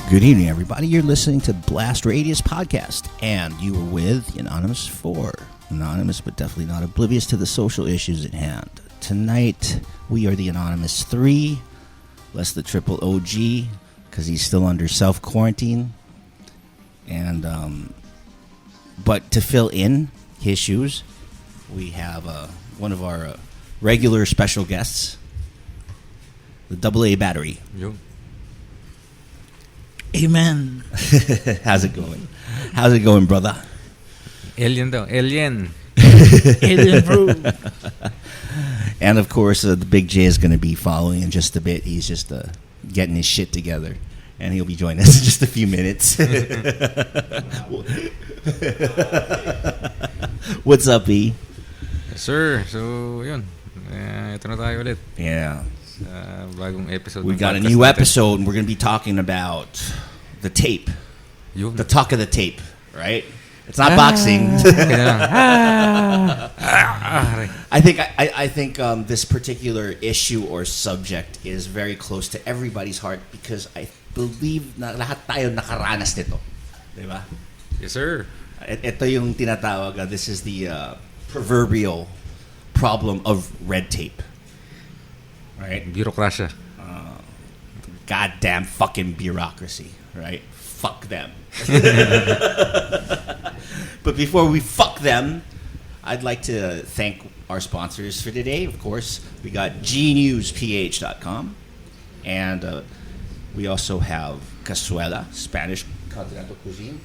Good evening, everybody. You're listening to Blast Radius Podcast, and you are with the Anonymous 4. Anonymous, but definitely not oblivious to the social issues at hand. Tonight, we are the Anonymous 3, less the triple OG, because he's still under self-quarantine. And, but to fill in his shoes, we have one of our regular special guests, the AA Battery. Yo. Amen. How's it going? How's it going, brother? Alien daw. Alien. Alien bro. And of course, the Big J is going to be following in just a bit. He's just getting his shit together, and he'll be joining us in just a few minutes. What's up, E? Yes, sir. So, yun. Ito na tayo ulit. Yeah. Bagong episode. We got a new episode, and we're going to be talking about the tape. Yun. The talk of the tape, right? It's not boxing. I think this particular issue or subject is very close to everybody's heart because I believe na lahat tayo nakaranas nito. Diba? Yes, sir. Ito yung tinatawag, this is the proverbial problem of red tape. Right? Bureaucracia. Goddamn fucking bureaucracy, right? Fuck them. But before we fuck them, I'd like to thank our sponsors for today. Of course, we got GNewsPH.com, and we also have Cazuela, Spanish continental cuisine.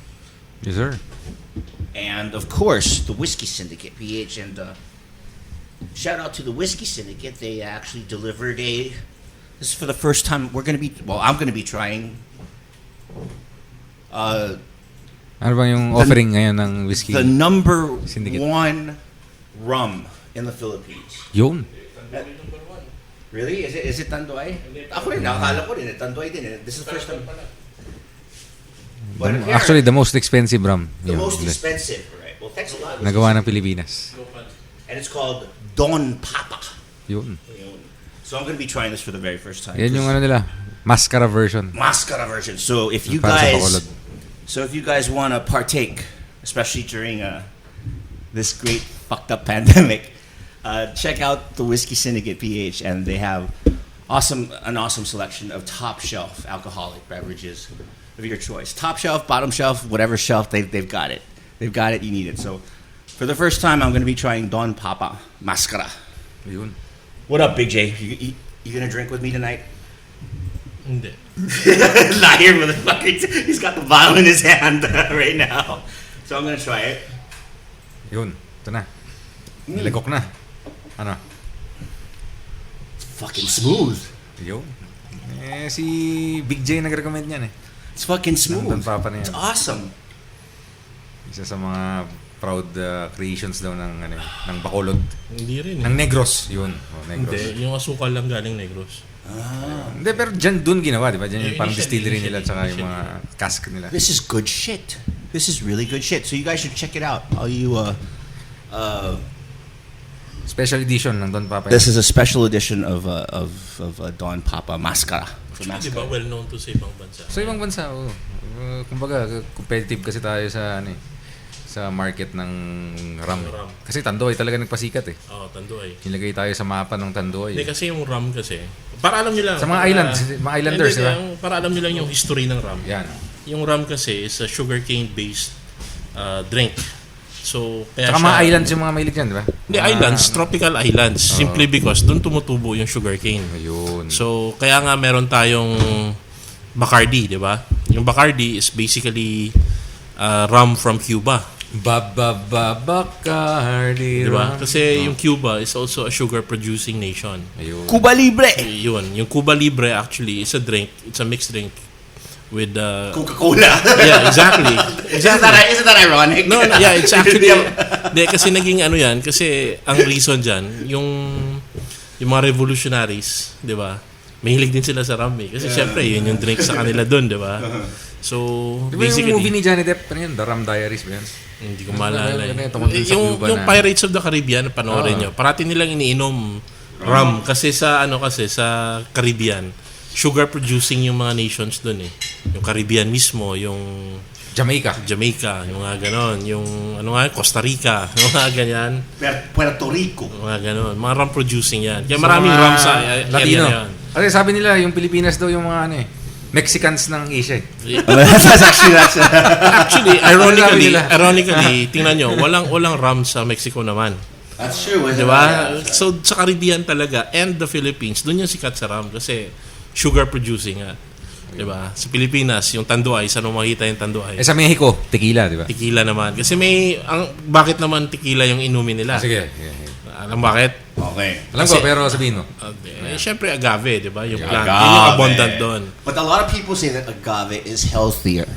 Yes, sir. And of course, the Whiskey Syndicate, PH, and shout out to the Whiskey Syndicate. They actually delivered this is for the first time I'm going to be trying Ano bang yung offering ngayon ng whiskey? the number Syndicate. 1 rum in the Philippines. Yun. Really? Is it Tanduay? Ako rin, nakakala ko rin, Tanduay din. This is the first time. But Actually, the most expensive rum. the Yun. most expensive, right? Well, thanks a lot. Nagawa ng Pilipinas. And it's called Don Papa. Yun. So I'm going to be trying this for the very first time. Yan yung ano nila. Mascara version. Mascara version. So if you Para sa guys, Bacolod. want to partake, especially during this great fucked up pandemic, check out the Whiskey Syndicate PH, and they have an awesome selection of top shelf alcoholic beverages of your choice. Top shelf, bottom shelf, whatever shelf they've got it. They've got it. You need it. So for the first time, I'm going to be trying Don Papa Mascara. Yun. What up, Big J? You gonna drink with me tonight? Hindi. Liar, motherfucker. He's got the bottle in his hand right now. So I'm gonna try it. Yun. Ito na. Nilagok na. Ano? It's fucking smooth. Yun. Si Big J nag-recommend niyan eh. It's fucking smooth. Don Papa na yan. It's awesome. Isa sa mga proud creations daw ng Bacolod. Hindi rin. Ng Negros. Yun. Negros. Hindi. Yung asukal lang galing Negros. Hindi, pero dun ginawa, di ba? Diyan yung parang distillery nila at saka yung mga cask nila. This is good shit. This is really good shit. So you guys should check it out. All you Special edition ng Don Papa. This is a special edition of Don Papa Mascara. Di ba well known to sa ibang bansa? Sa ibang bansa, oo. Kumbaga, competitive kasi tayo sa sa market ng rum. Kasi Tanduay talaga nagpasikat eh. Oo, Tanduay. Nilagay tayo sa mapa ng Tanduay. Hindi, kasi yung rum kasi, para alam nyo lang. Sa mga islands, mga islanders, di ba? Para alam nyo lang yung history ng rum. Yan. Yung rum kasi is a sugarcane-based drink. So, kaya saka mga islands yung mga mahilig dyan, di ba? Hindi, islands, tropical islands. Simply because doon tumutubo yung sugarcane. Ayun. So, kaya nga meron tayong Bacardi, di ba? Yung Bacardi is basically rum from Cuba. Bacardi. Diba? Kasi yung Cuba is also a sugar-producing nation. Ayun. Cuba Libre. Yun. Yung Cuba Libre actually is a drink. It's a mixed drink with Coca-Cola. Yeah, exactly. Isn't that ironic? No, yeah, it's actually kasi naging ano yan, kasi ang reason dyan, yung mga revolutionaries, di ba? Mahilig din sila sa rum eh. Kasi syempre, yun yung drink sa kanila doon, di ba? So, diba basically, yung movie ni Johnny Depp, ano yun? The Rum Diaries ba yan? Hindi ko maalala. Yung Pirates of the Caribbean, panoorin nyo. Parati nilang iniinom rum kasi sa Caribbean. sugar producing yung mga nations doon eh. Yung Caribbean mismo, yung Jamaica, yung mga ganon, yung Costa Rica, yung mga ganyan. Puerto Rico. Yung mga ganon, mga rum producing yan. Kaya maraming rum sa area Latino. na yan. Kasi sabi nila, yung Pilipinas daw yung mga Mexicans ng Asia. Actually, ironically, tingnan nyo, walang rum sa Mexico naman. That's true. Diba? So, sa Caribbean talaga, and the Philippines, doon yung sikat sa rum kasi sugar producing nga. Diba? Sa Pilipinas, yung Tanduay, saan mo makita yung Tanduay? Sa Mexico, tequila, di ba? Tequila naman. Kasi bakit naman tequila yung inumin nila? Sige. Alam bakit? Okay. Alam ko, pero sabihin mo. Siyempre agave, di ba? Yung plant. Agave. Yun yung abundant doon. But a lot of people say that agave is healthier.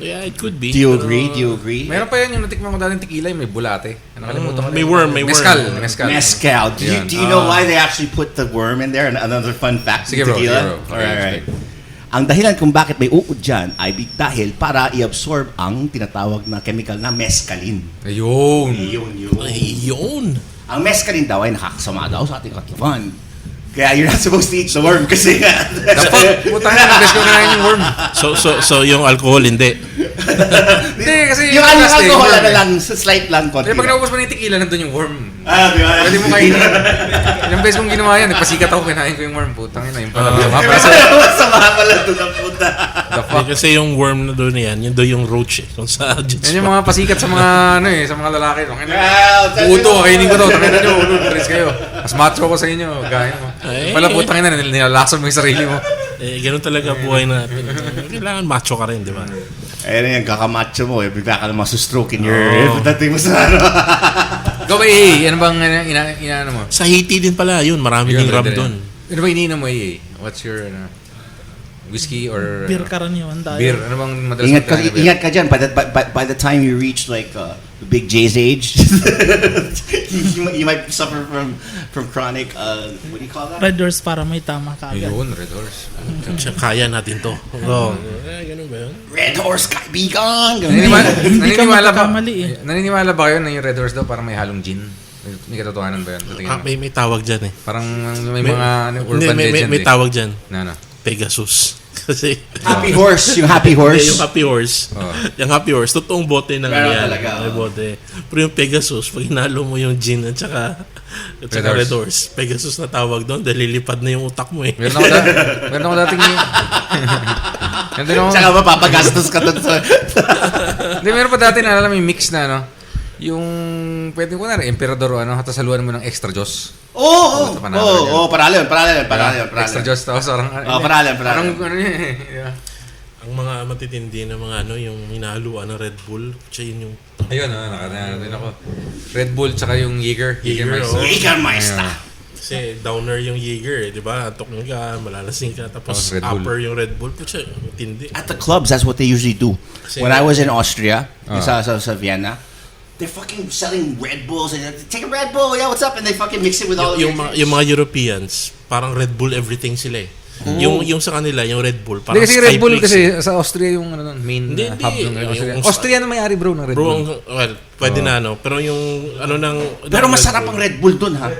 Yeah, it could be. Do you agree? Meron pa yan yung natikman ko dating tequila, yung may bulate. Nakalimutan ko. May worm. Mezcal. Do you know why they actually put the worm in there? Another fun fact Sige, with bro. tequila? Bro. Alright. Ang dahilan kung bakit may uod dyan ay dahil para i-absorb ang tinatawag na chemical na mescaline. Ayun. Ayun. Ang mescaline daw ay nakakasama daw sa ating katawan. Kaya you're not supposed to eat the worm kasi Dapat, putang na, nag-guess ko na yung worm. So yung alcohol, hindi. Hindi, kasi yung plastic, alcohol worm na lang, slight lang konti. Eh, pag naubos mo na yung tequila, nandun yung worm. Di ba? Pwede mo kainin. Ilang beses kong ginawa yan, nagpasikat ako, kinain ko yung worm. Putang ina, yung pala. Masama pala ito ng puta. The fuck? Kasi yung worm na doon yan, yun doon yung roach eh. Kung sa Yan yung mga pasikat sa mga, sa mga lalaki. Uto, kainin ko to. Tangina nyo, ulo, tres kayo. Mas macho ko sa inyo, gaya mo. Pala putang ina, nilalason mo yung sarili mo. Ganun talaga buhay natin. Kailangan macho ka rin, di ba? Ayun yung kakamacho mo, bigla ka na masustroke in your dating mo sa Go ba, ano bang inaano mo? Sa Haiti din pala, yun. Marami ding rum doon. Ano ba iniinom mo, What's your, whiskey or... Beer karaniwan tayo. Beer, ano bang madalas Ingat ka dyan. By the time you reach like Big J's age, you might suffer from chronic, what do you call that? Red Doors para may tama ka agad. Ayun, Red Horse. Kaya natin to. Ganun ba yun? Red Horse, kaibigan! Hindi ka magkakamali eh. Naniniwala ba kayo na yung Red Horse daw parang may halong gin? May katotohanan ba yun? Sa tingin mo? May tawag dyan eh. Parang may mga urban legend may tawag dyan. Na. Pegasus. Kasi Happy Horse, yung Happy Horse. yung Happy Horse. Yung Happy Horse, totoong bote ng yan. May bote. Pero yung Pegasus, pag hinalo mo yung gin at saka Red Horse, Pegasus na tawag doon dahil lilipad na yung utak mo eh. Meron ako dating Tsaka mapapagastos ka doon sa... Hindi, meron pa dati na alam yung mix na yung pwede ko na emperador hatasaluan mo ng extra Diyos. Paralen. Extra Diyos tapos parang paralen. Parang Ang mga matitindi na mga yung hinahaluan ng Red Bull, siya yun yung... Ayun, nakarating ako. Red Bull tsaka yung Jägermeister. Kasi downer yung Jaeger, di ba? Antok ka, malalasing ka, tapos upper yung Red Bull. Pucha, tindi. At the clubs, that's what they usually do. When I was in Austria, sa Vienna, they're fucking selling Red Bulls. And take a Red Bull, yeah, what's up? And they fucking mix it with all yung mga Europeans, parang Red Bull everything sila eh. Yung sa kanila, yung Red Bull, parang kasi Red Bull kasi sa Austria yung main hub ng Austria. Austria na may-ari bro ng Red Bull. Well, pwede na pero yung Pero masarap ang Red Bull dun, ha?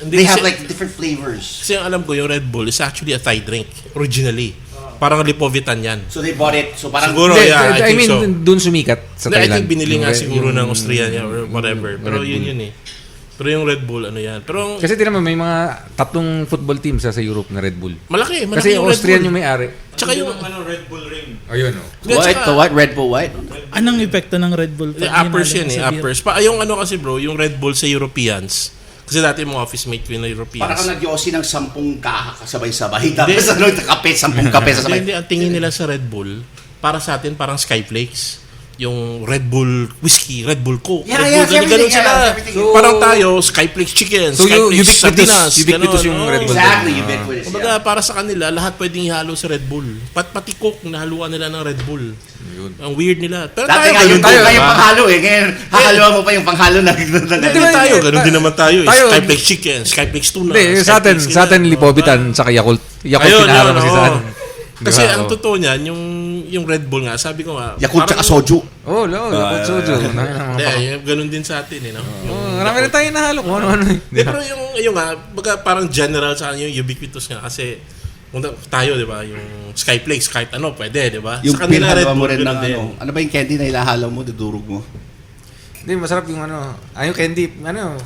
They have like different flavors. Kasi ang alam ko, yung Red Bull is actually a Thai drink, originally. Parang lipovitan yan. So they bought it. So parang siguro, I mean, so. Dun sumikat sa Thailand. I think binili nga siguro ng Austrian or whatever. Pero yun eh. Pero yung Red Bull, yan. Pero, kasi tinan mo, may mga 3 football teams sa Europe na Red Bull. Malaki kasi yung Austrian yung may-ari. Tsaka yung Red Bull ring. Ayun What? Red Bull what? Anong epekto ng Red Bull? Uppers yan eh, uppers. Yung kasi bro, yung Red Bull sa Europeans, kasi dati yung mga office mate ko yung Europeans. Parang kang nag-yosi ng 10 kaha kasabay-sabay. Tapos kape, 10 kape sasabay. Hindi, ang tingin nila sa Red Bull, para sa atin, parang Skyflakes. Yung Red Bull whiskey, Red Bull Coke. Red Bull, ganun sila. So, parang tayo, Skyflakes chicken, so Skyflakes sardinas. Ubiquitous yung Red Bull. Exactly, ubiquitous. Kumbaga, para sa kanila, lahat pwedeng ihalo sa Red Bull. Pati Coke, nahaluan nila ng Red Bull. Ang weird nila. Pero dati tayo, tayo panghalo eh. Ngayon, hahaloan mo pa yung panghalo na. Hindi tayo, ganun din naman tayo. Skyflakes chicken, Skyflakes tuna. Hindi, sa atin lipovitan, saka Yakult. Yakult pinahalo kasi sa atin. Kasi ang totoo niyan, yung Red Bull nga, sabi ko nga, Yakult tsaka soju. Yakult soju. Ganun din sa atin, no? Marami rin tayo nahalo kung ano-ano. Pero yung nga, parang general sa kanya, yung ubiquitous nga, kasi Kung tayo, di ba, yung Skyflakes, kahit ano, pwede, di ba? Yung Sa kanila, pinhalawa Red mo Bull, rin ng ganun din. ano ba yung candy na ilahalaw mo, dudurog mo? Hindi, masarap yung yung candy,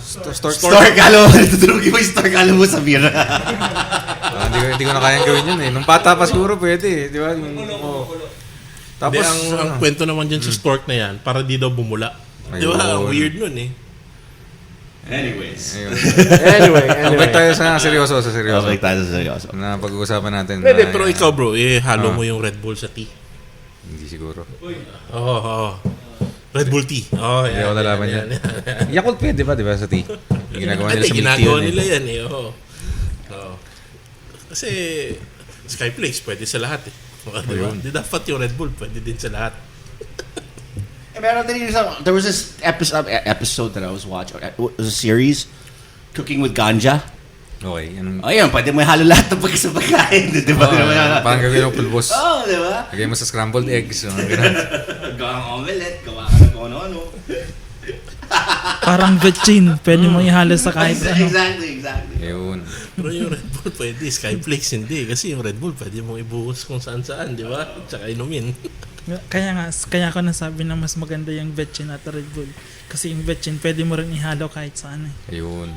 stork. Stork, alam mo, dudurog mo yung stork, alam mo sa beer. Hindi ko na kayang gawin yun eh. Nung bata pa siguro pwede, di ba? Tapos, ang kwento naman dyan sa stork na yan, para di daw bumula. Di ba? Ayun. Weird nun eh. Anyways. Anyway. Balik tayo sa seryoso. Balik tayo sa seryoso. Na pag-uusapan natin. Pwede, pero ikaw bro, halo mo yung Red Bull sa tea. Hindi siguro. Oo. Red Bull tea. Oh, Hindi ako nalaman yan. Yakult pwede ba, di ba, sa tea? Ginagawa nila sa milk tea ginagawa yun nila yan eh. Oo. Kasi Skyflakes pwede sa lahat eh. Diba? Di dapat yung Red Bull pwede din sa lahat. Meron din there was this episode that I was watching. It was a series, Cooking with Ganja. Okay. Ayun, pwede mo ihalo lahat ng pagkain. Di ba? Parang gawin ng pulbos. Oo, di ba? Lagay mo sa scrambled eggs. Ganun. Gawa ng omelette, gawa ka ng ano. Parang vetchin. Pwede mo ihalo sa kahit ano. Exactly. Yun. Pero yung Red Bull pwede, Skyflakes hindi. Kasi yung Red Bull pwede mong ibuhos kung saan-saan, di ba? Tsaka inumin. Kaya ako nasabi na mas maganda yung vetchin at Red Bull. Kasi yung vetchin, pwede mo rin ihalo kahit saan eh. Ayun.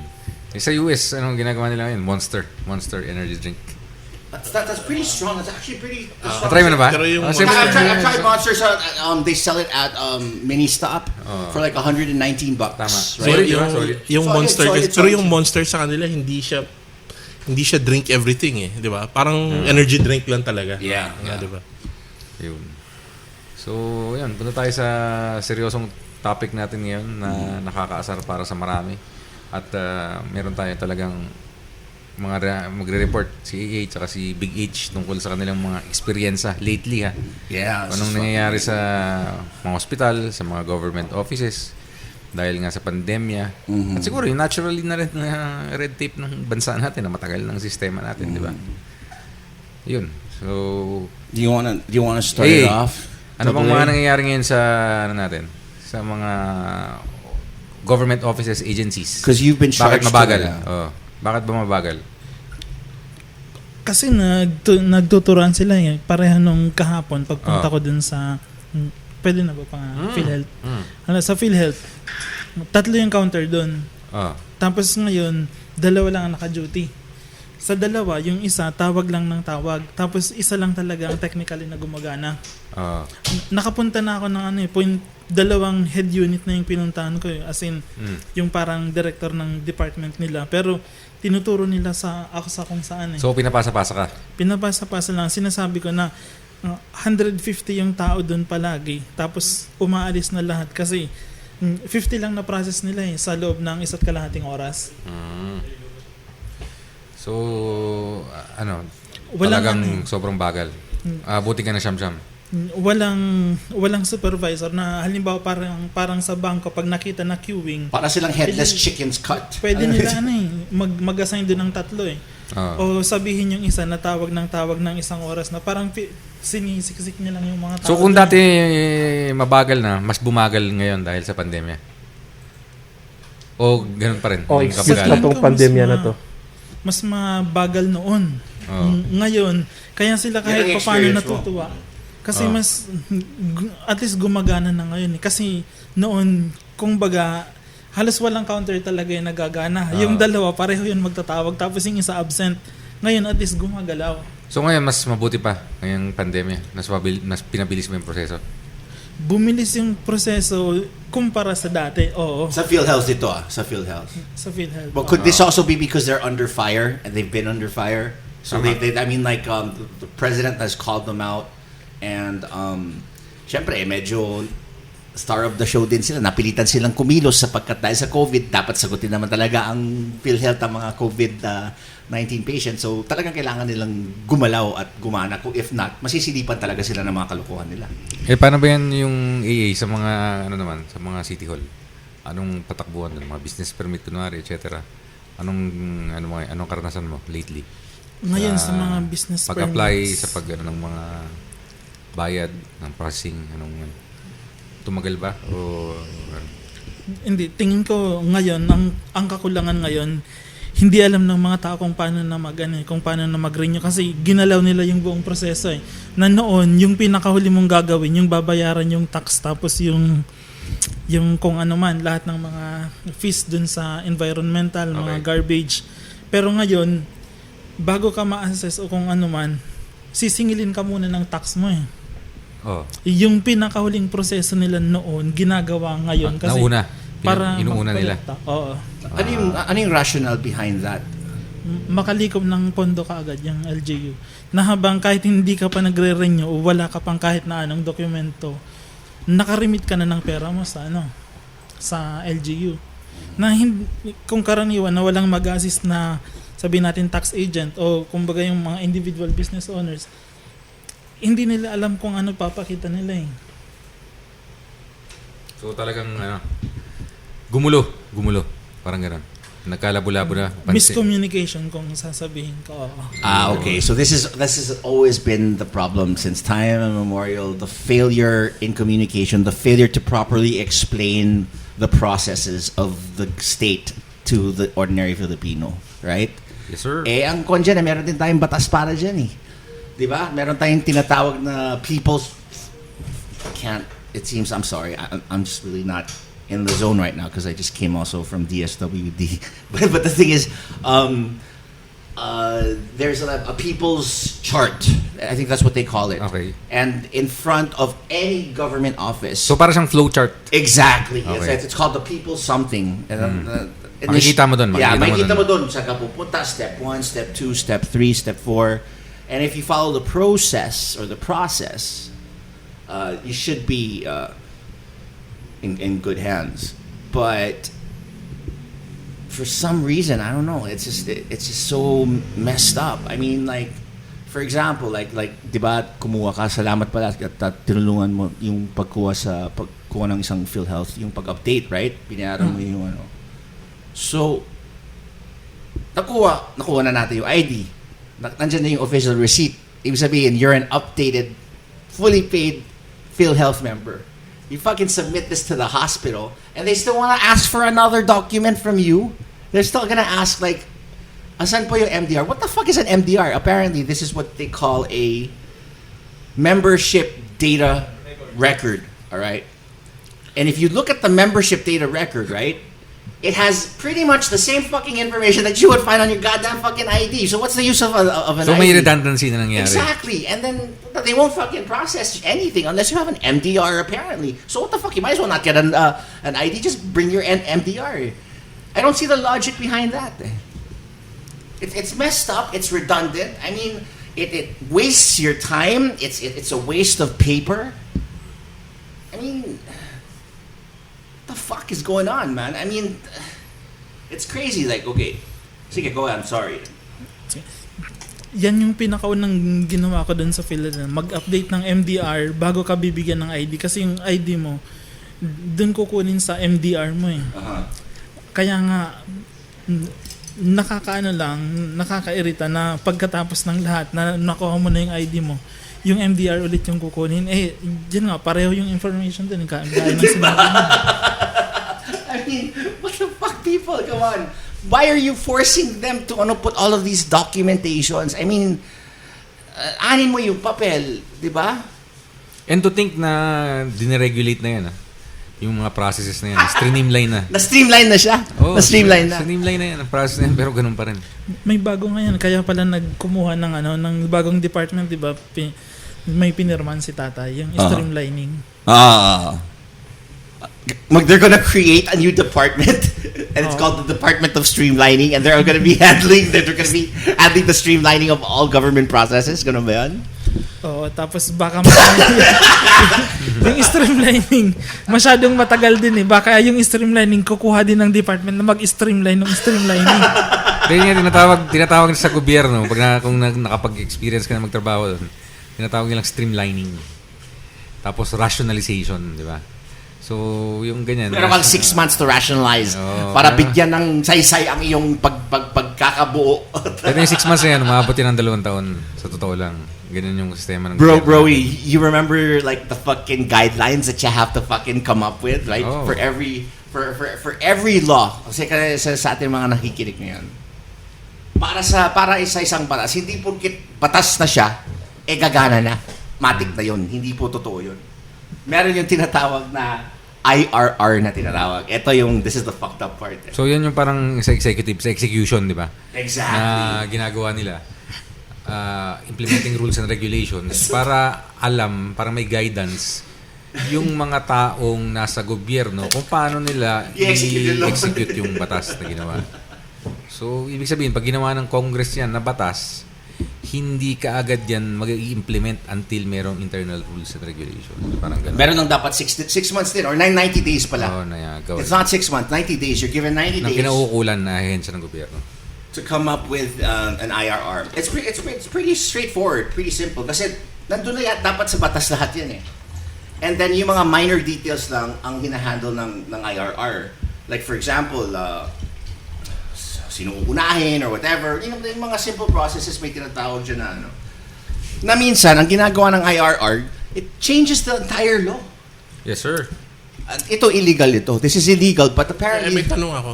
Sa US, anong ginagawa nila ngayon? Monster energy drink. That's pretty strong. That's actually pretty strong. Try mo na ba? Pero yung I've tried Monsters. They sell it at Mini Stop for like $119. Tama. Sorry, yung Solid, Monster solid, pero solid. yung Monster sa kanila hindi siya drink everything eh, 'di ba? Parang energy drink lang talaga. Yeah. 'Di ba? Yun. So, yun. Punta tayo sa seryosong topic natin ngayon na nakakaasar para sa marami. At meron tayo talagang magre-report si AA tsaka si Big H tungkol sa kanilang mga eksperyensya lately ha. Yeah. Anong nangyayari sa mga hospital, sa mga government offices dahil nga sa pandemya. At siguro yung naturally na rin na red tape ng bansa natin na matagal ng sistema natin, di ba? Yun. So, Do you wanna start it off? ano bang mga nangyayari ngayon sa natin? Sa mga government offices, agencies? Because you've been Bakit charged. mabagal? Bakit ba mabagal? Kasi nagtuturuan sila eh. Pareha nung kahapon pagpunta ko dun sa pwede na ba PhilHealth? Sa PhilHealth, 3 yung counter dun. Tapos ngayon, 2 lang ang naka-duty. Sa 2, yung isa tawag lang ng tawag. Tapos isa lang talaga ang technically na gumagana. Nakapunta na ako ng 2 head unit na yung pinuntahan ko as in yung parang director ng department nila, pero tinuturo nila ako sa kung saan eh. So, pinapasa-pasa ka? Pinapasa-pasa lang. Sinasabi ko na 150 yung tao doon palagi, tapos umaalis na lahat kasi 50 lang na process nila sa loob ng 1.5 oras. So, Walang talagang sobrang bagal. Buti ka na siyam-siyam. Walang supervisor na halimbawa parang sa bangko pag nakita na queuing, Para silang headless chickens cut. pwede nila mag-assign doon ng 3 o sabihin yung isa na tawag ng 1 oras na parang sinisiksik niya lang yung mga tao. So, kung dati mabagal na, mas bumagal ngayon dahil sa pandemya? O ganun pa rin? Excuse na tong pandemya na to. Mas mabagal noon. Ngayon, kaya sila kahit Yan ang paano experience natutuwa. Kasi mas, at least gumagana na ngayon. Kasi noon, kung baga, halos walang counter talaga yung nagagana. Yung 2, pareho yun magtatawag. Tapos yung isa absent. Ngayon, at least gumagalaw. So ngayon, mas mabuti pa ngayong pandemya? Mas pinabilis mo yung proseso? Bumilis yung proseso kumpara sa dati. Oo. Sa PhilHealth ito Sa PhilHealth. Sa PhilHealth. But could this also be because they're under fire and they've been under fire? So the president has called them out and syempre medyo star of the show din sila. Napilitan silang kumilos sapagkat dahil sa COVID, dapat sagutin naman talaga ang PhilHealth ang mga COVID-19 patients. So talagang kailangan nilang gumalaw at gumana. Kung if not, masisilipan talaga sila ng mga kalukuhan nila. Paano ba yan yung AA sa mga sa mga city hall? Anong patakbuhan ng mga business permit kunwari, etc. Anong karanasan mo lately? Ngayon sa mga business pag-apply permits. sa ng mga bayad ng processing, tumagal ba o Hindi, tingin ko ngayon ang kakulangan ngayon hindi alam ng mga tao kung paano na kung paano na mag-renew kasi ginalaw nila yung buong proseso eh. Na noon, yung pinakahuli mong gagawin, yung babayaran yung tax tapos yung kung ano man, lahat ng mga fees dun sa environmental, mga garbage. Pero ngayon, bago ka ma-assess o kung ano man, sisingilin ka muna ng tax mo eh. Yung pinakahuling proseso nila noon, ginagawa ngayon kasi nauna. para inuuna nila. Oo. Ano yung rationale behind that? Makalikom ng pondo kaagad yung LGU. Na habang kahit hindi ka pa nagre-renew o wala ka pang kahit na anong dokumento, nakarimit ka na ng pera mo sa LGU. Na kung karaniwan na walang mag-assist na sabihin natin tax agent o kumbaga yung mga individual business owners, hindi nila alam kung ano papakita nila eh. So talagang gumulo. Parang gano'n. Nagkalabo-labo na. Miscommunication kung sasabihin ko. Okay. So this has always been the problem since time immemorial. The failure in communication, the failure to properly explain the processes of the state to the ordinary Filipino, right? Yes, sir. Ang kon dyan, meron din tayong batas para dyan eh. Diba? Meron tayong tinatawag na people's it seems, I'm sorry, I'm just really not in the zone right now because I just came also from DSWD. But the thing is, there's a people's chart. I think that's what they call it. Okay. And in front of any government office. So para siyang flowchart. Exactly. Okay. It's called the people's something. Makikita mo dun. Makikita mo dun. Saan ka pupunta? Step 1, step 2, step 3, step 4. And if you follow the process or the process, you should be in good hands. But for some reason, I don't know. It's just so messed up. I mean, like, for example, like, diba, kumuha ka, salamat pala at tinulungan mo yung pagkuha ng isang PhilHealth, yung pag-update, right? Binayaran mo yung ano. So, nakuha na natin yung ID. Nandiyan na yung official receipt. Ibig sabihin, you're an updated, fully paid PhilHealth member. You fucking submit this to the hospital, and they still want to ask for another document from you. They're still gonna ask, like, asan po yung MDR? What the fuck is an MDR? Apparently, this is what they call a membership data record, all right? And if you look at the membership data record, right, it has pretty much the same fucking information that you would find on your goddamn fucking ID. So what's the use of an ID? So may redundancy na nangyari. Exactly. And then they won't fucking process anything unless you have an MDR apparently. So what the fuck? You might as well not get an ID. Just bring your MDR. I don't see the logic behind that. It's messed up. It's redundant. I mean, it wastes your time. It's a waste of paper. I mean, what the fuck is going on, man? I mean, it's crazy. Like, okay, sige, go ahead. I'm sorry. Yan yung pinakaunang ginawa ko dun sa Philadelphia. Mag-update ng MDR bago ka bibigyan ng ID. Kasi yung ID mo, dun kukunin sa MDR mo eh. Kaya nga, nakakairita na pagkatapos ng lahat na nakuha mo na yung ID mo, yung MDR ulit yung kukunin. Eh, dyan nga, pareho yung information dun. Gaya ng sinabi mo. I mean, what the fuck, people? Come on. Why are you forcing them to put all of these documentations? I mean, anin mo yung papel, di ba? And to think na diniregulate na yan, yung mga processes na yan, streamline na. Na-streamline na siya? Oh, na-streamline na? Streamline na yan, ang process na yan, pero ganun pa rin. May bago ngayon, kaya pala nagkumuha ng bagong department, di ba? May pinirman si tatay, yung streamlining. They're gonna create a new department and it's called the Department of Streamlining, and they're gonna be handling the streamlining of all government processes. Ganun ba yan? Oo, tapos baka yung streamlining masyadong matagal din eh. Baka yung streamlining kukuha din ng department na mag-streamline ng streamlining. Kaya nga tinatawag sa gobyerno kung nakapag-experience ka na magtrabaho doon, tinatawag nilang streamlining. Tapos rationalization, di ba? So, yung ganyan. Meron kang 6 months to rationalize para bigyan ng saysay ang iyong pagkakabuo. Pero yung 6 months na yan, umabot yan ng 2 taon. Sa totoo lang. Ganyan yung sistema ng Bro, you remember like the fucking guidelines that you have to fucking come up with, right? For every law. Kasi sa ating mga nakikinig ngayon, para isa-isang batas, hindi porket batas na siya, gagana na. Matik na yun. Hindi po totoo yun. Meron yung tinatawag na IRR na tinatawag. Ito yung, this is the fucked up part. So yan yung parang sa executive, sa execution, di ba? Exactly. Na ginagawa nila. Implementing rules and regulations para para may guidance yung mga taong nasa gobyerno kung paano nila i-execute yung batas na ginawa. So, ibig sabihin, pag ginawa ng Congress yan na batas, hindi kaagad yan mag-i-implement until merong internal rules and regulations. Parang ganun. Meron lang dapat 6 months din or 90 days pala. It's not 6 months, 90 days. You're given 90 days. Nang kinauukulan na ahensya ng gobyerno. To come up with an IRR. It's pretty straightforward, pretty simple. Kasi nandun na dapat sa batas lahat yan eh. And then yung mga minor details lang ang hinahandle ng IRR. Like for example, sino uunahin or whatever. Yung mga simple processes may tinatawag dyan na na minsan, ang ginagawa ng IRR, it changes the entire law. Yes, sir. Ito illegal ito. This is illegal, but apparently... may tanong ako.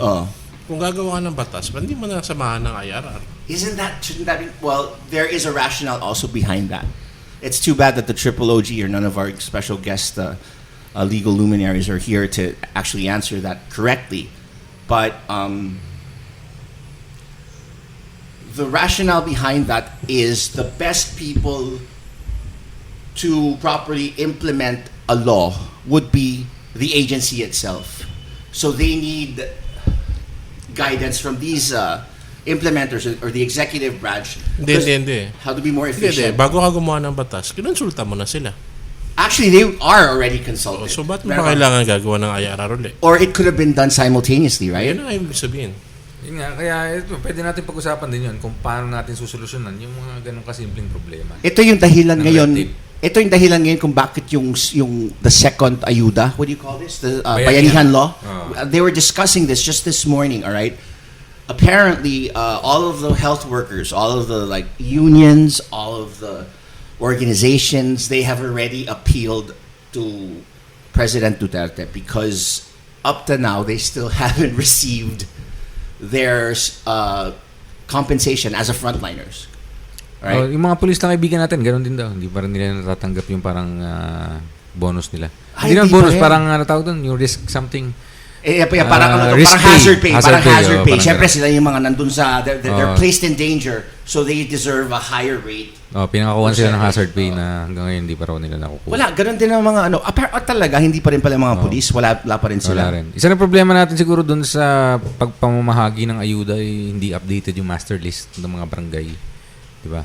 Kung gagawa ng batas, hindi mo na samahan ng IRR? Shouldn't that be... Well, there is a rationale also behind that. It's too bad that the Triple OG or none of our special guest legal luminaries are here to actually answer that correctly. But the rationale behind that is the best people to properly implement a law would be the agency itself. So they need guidance from these implementers or the executive branch. Hindi. How to be more efficient. Bago ka gumawa ng batas, kinonsulta mo na sila. Actually, they are already consulted. So ba't mo pa kailangan gagawa ng IRR ulit? Or it could have been done simultaneously, right? Yan ang ibig sabihin. Yun nga, kaya pwede natin pag-usapan din yun kung paano natin susolusyonan yung mga ganong kasimpleng problema. Ito yung dahilan ngayon. Ito yung dahilan ngayon kung bakit yung the second ayuda, what do you call this? The Bayanihan Law. They were discussing this just this morning, all right? Apparently, all of the health workers, all of the unions, all of the organizations, they have already appealed to President Duterte because up to now they still haven't received their compensation as a frontliners. Right? Yung mga pulis na kaibigan natin, ganoon din daw. Hindi pa rin nila natatanggap yung parang bonus nila. Hindi naman bonus, parang tawag doon, yung risk something. Parang hazard pay. Parang hazard pay. Siyempre sila yung mga nandun sa, they're placed in danger, so they deserve a higher rate. Pinakakuhan sila ng hazard pay na hanggang ngayon hindi pa raw nila nakukuha. Wala, ganun din ang mga talaga, hindi pa rin pala mga pulis, wala pa rin sila. Wala rin. Isa na problema natin siguro dun sa pagpamamahagi ng ayuda ay hindi updated yung master list ng mga barangay. Diba?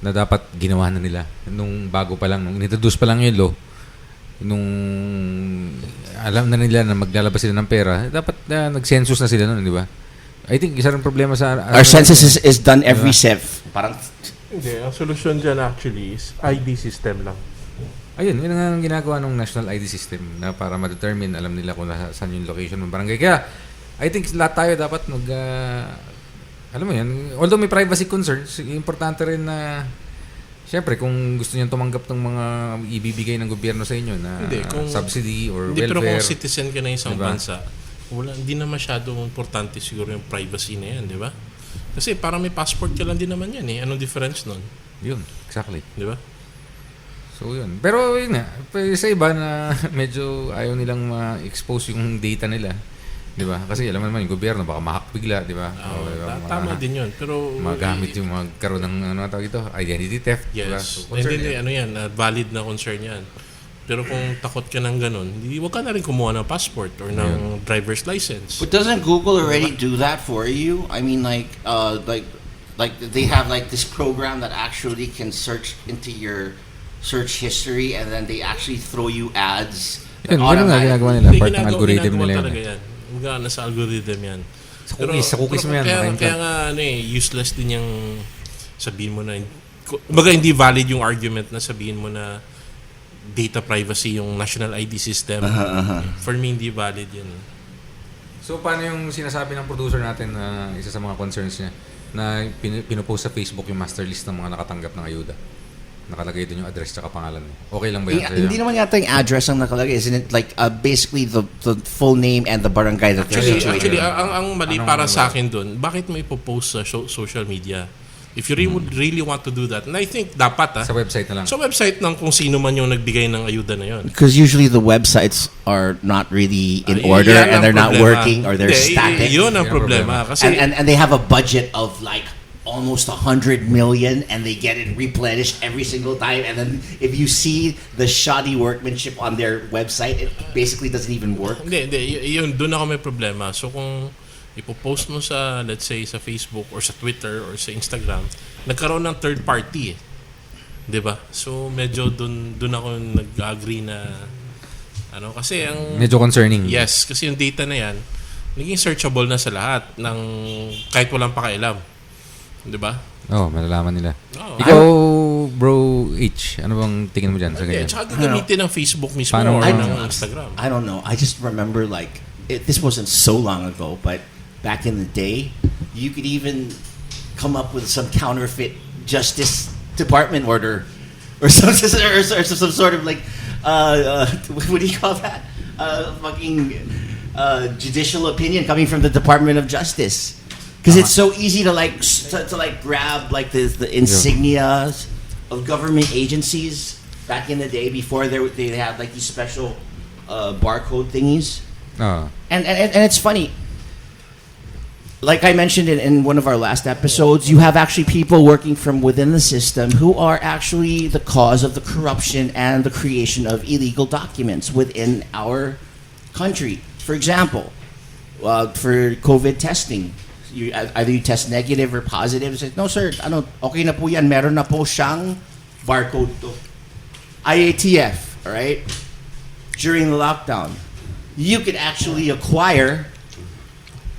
Na dapat ginawa na nila nung bago pa lang, nung introduce pa lang yung law, nung alam na nila na maglalabas sila ng pera, dapat nag-census na sila nun, di ba? I think isa rin problema sa... Our census is done every Parang... Hindi, ang solusyon dyan actually is ID system lang. Ayun, yun ang ginagawa ng national ID system na para ma-determine, alam nila kung saan yung location ng barangay. Kaya, I think lahat tayo dapat alam mo yan, although may privacy concerns, importante rin na siyempre kung gusto niyo tumanggap ng mga ibibigay ng gobyerno sa inyo na subsidy or welfare. Pero kung citizen ka na isang bansa, hindi na masyadong importante siguro yung privacy na yan, di ba? Kasi parang may passport ka lang din naman yan eh. Anong difference nun? Yun, exactly. Di ba? So yun. Pero yun nga, sa iba na medyo ayaw nilang ma-expose yung data nila. Di ba? Kasi alam mo naman yung gobyerno baka ma-hack bigla, di ba? Tama din yun. Pero magamit yung magkaroon ng tawag ito, identity theft. Yes. Diba? So, valid na concern yan. Pero kung takot ka ng ganun, huwag ka na rin kumuha ng passport or ng driver's license. But doesn't Google already do that for you? I mean, like they have this program that actually can search into your search history and then they actually throw you ads. Yun nga ginagawa nila. Part ng algorithm nila yan. Nasa algorithm yan. Sa cookies mo yan. Kaya nga useless din yung sabihin mo na hindi valid yung argument na sabihin mo na data privacy yung national ID system. For me, hindi valid yun. So, paano yung sinasabi ng producer natin na isa sa mga concerns niya na pinupost sa Facebook yung master list ng mga nakatanggap ng ayuda? nakalagay doon yung address tsaka pangalan mo. Okay lang ba yun sa'yo? Hindi naman yata yung address ang nakalagay. Isn't it like basically the full name and the barangay that they're Actually, situated in? ang mali para sa akin doon, bakit mo ipopost sa social media? If you would really want to do that, and I think dapat Sa website na lang. sa website ng kung sino man yung nagbigay ng ayuda na yon. Because usually the websites are not really in order Yan and ang they're not problema. working or they're Hindi, static. Yun ang Yan ang problema. Kasi, And they have a budget of like almost 100 million and they get it replenished every single time. And then if you see the shoddy workmanship on their website, it basically doesn't even work. hindi, yun, doon ako may problema. So kung ipopost mo sa, let's say, sa Facebook or sa Twitter or sa Instagram, nagkaroon ng third party eh. 'Di ba? So medyo doon ako nag-agree na kasi ang Medyo concerning. yes, kasi yung data na yan naging searchable na sa lahat ng kahit walang pakialam. 'Di ba? Malalaman nila. Oh, Ikaw, bro H, ano bang tingin mo dyan sa ganyan? Tsaka gagamitin ng Facebook mismo Paano- or I- ng Instagram. I don't know. I just remember like this wasn't so long ago, but back in the day, you could even come up with some counterfeit Justice Department order or some sort of like what do you call that? Fucking judicial opinion coming from the Department of Justice. Because it's so easy to like grab like the insignias of government agencies back in the day before they had like these special barcode thingies. And it's funny. Like I mentioned in one of our last episodes, you have actually people working from within the system who are actually the cause of the corruption and the creation of illegal documents within our country. For example, for COVID testing, either you test negative or positive. Say, no sir, okay na po yan. Meron na po siyang barcode to. IATF, all right? During the lockdown, you could actually acquire,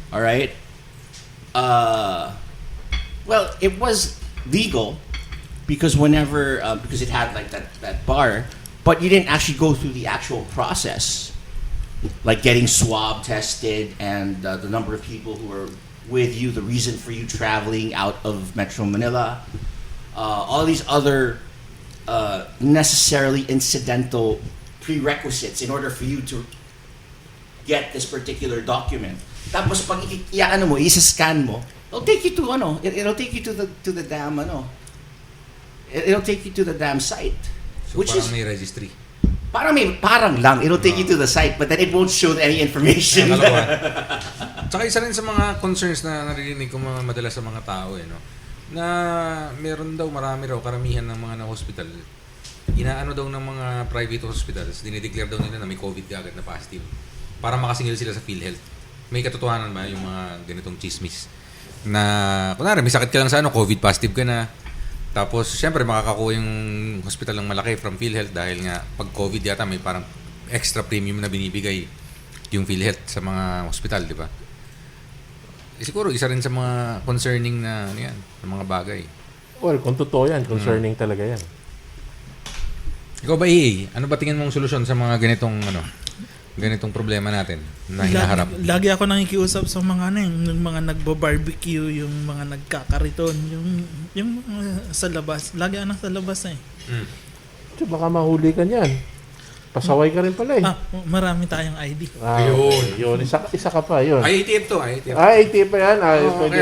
all right? Well, it was legal because because it had like that bar, but you didn't actually go through the actual process, like getting swab tested and the number of people who were with you, the reason for you traveling out of Metro Manila, all these other necessarily incidental prerequisites in order for you to get this particular document. Tapos pag isa-scan mo, it'll take you to it'll take you to the damn it'll take you to the damn site. So Which parang is may registry. parang lang, it'll take you to the site but then it won't show any information. Tsaka isa rin sa mga concerns na naririnig ko madalas sa mga tao na meron daw karamihan ng mga na-hospital, inaano daw ng mga private hospitals, dinideclare daw nila na may COVID agad na positive para makasingil sila sa PhilHealth. May katotohanan ba yung mga ganitong chismis? Na, kunwari, may sakit ka lang sa COVID positive ka na. Tapos, syempre, makakakuha yung hospital ng malaki from PhilHealth dahil nga, pag COVID yata, may parang extra premium na binibigay yung PhilHealth sa mga hospital, di ba? Siguro, isa rin sa mga concerning na, na mga bagay. Well, kung totoo yan, concerning talaga yan. Ikaw ba, EA? Ano ba tingin mong solusyon sa mga ganitong problema natin na hinaharap? Lagi ako nakikiusap sa mga yung mga nagbo-barbecue, yung mga nagkakariton, yung sa labas. Lagi ako sa labas eh. So, baka mahuli ka niyan. Pasaway ka rin pala eh. Marami tayong ID. Yun. Isa ka pa, yun. IATF to, IATF. ATF pa yan. Pwede.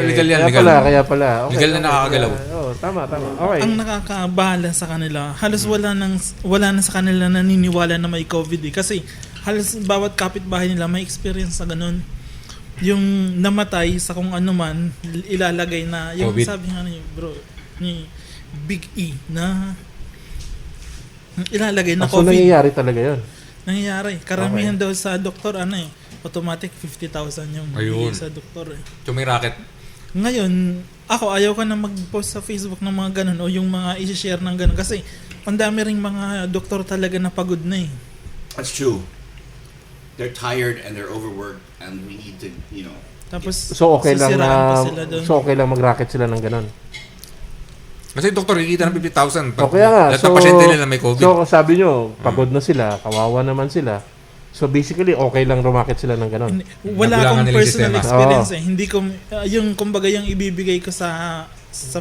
Legal yan, legal. Kaya pala. Okay, Legal na nakakagalaw. Tama. Okay. Ang nakakabahala sa kanila, halos wala na sa kanila naniniwala na may COVID eh. Kasi halos bawat kapitbahay nila may experience sa ganun. Yung namatay sa kung ano man, ilalagay na, yung COVID. sabi nga ni Big E na ilalagay na So, COVID. nangyayari talaga yun. Nangyayari. Karamihan daw sa doktor, automatic 50,000 yung Ayun. sa doktor eh. So, may racket. Ngayon, ako ayaw ko na mag-post sa Facebook ng mga ganun o yung mga i-share ng ganun kasi ang dami ring mga doktor talaga na pagod na eh. That's true. They're tired and they're overworked and we need to, Tapos So, okay lang sisiraan pa na sila doon. mag-racket sila ng ganun. Kasi doktor, kikita ng 50,000. O kaya nga. Lahat ng pasyente nila may COVID. So, sabi nyo, pagod na sila, kawawa naman sila. So, basically, okay lang rumakit sila ng ganun. Wala Nagulangan akong nila yung personal sistema. experience eh. Hindi ko, yung kumbaga yung ibibigay ko sa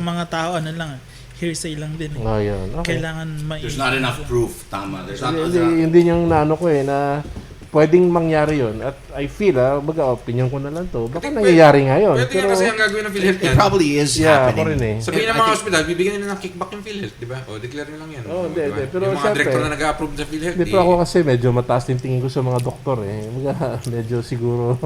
mga tao, hearsay lang din. Ayun. Okay. Kailangan There's not enough proof. Tama. There's not Yun din yung naano ko na pwedeng mangyari yun. At I feel, baga opinion ko na lang to. Baka nangyayari ngayon. Pwede nga kasi ang gagawin ng PhilHealth It yan. probably is ako happening. rin eh. Sabihin ng mga hospital, bibigyan nila ng kickback yung PhilHealth, di ba? O, declare nyo lang yan. Oo, hindi. Diba? Pero yung mga syempre, director na nag-approve sa PhilHealth. Hindi pa ako kasi medyo mataas din tingin ko sa mga doktor eh. Baga, medyo siguro.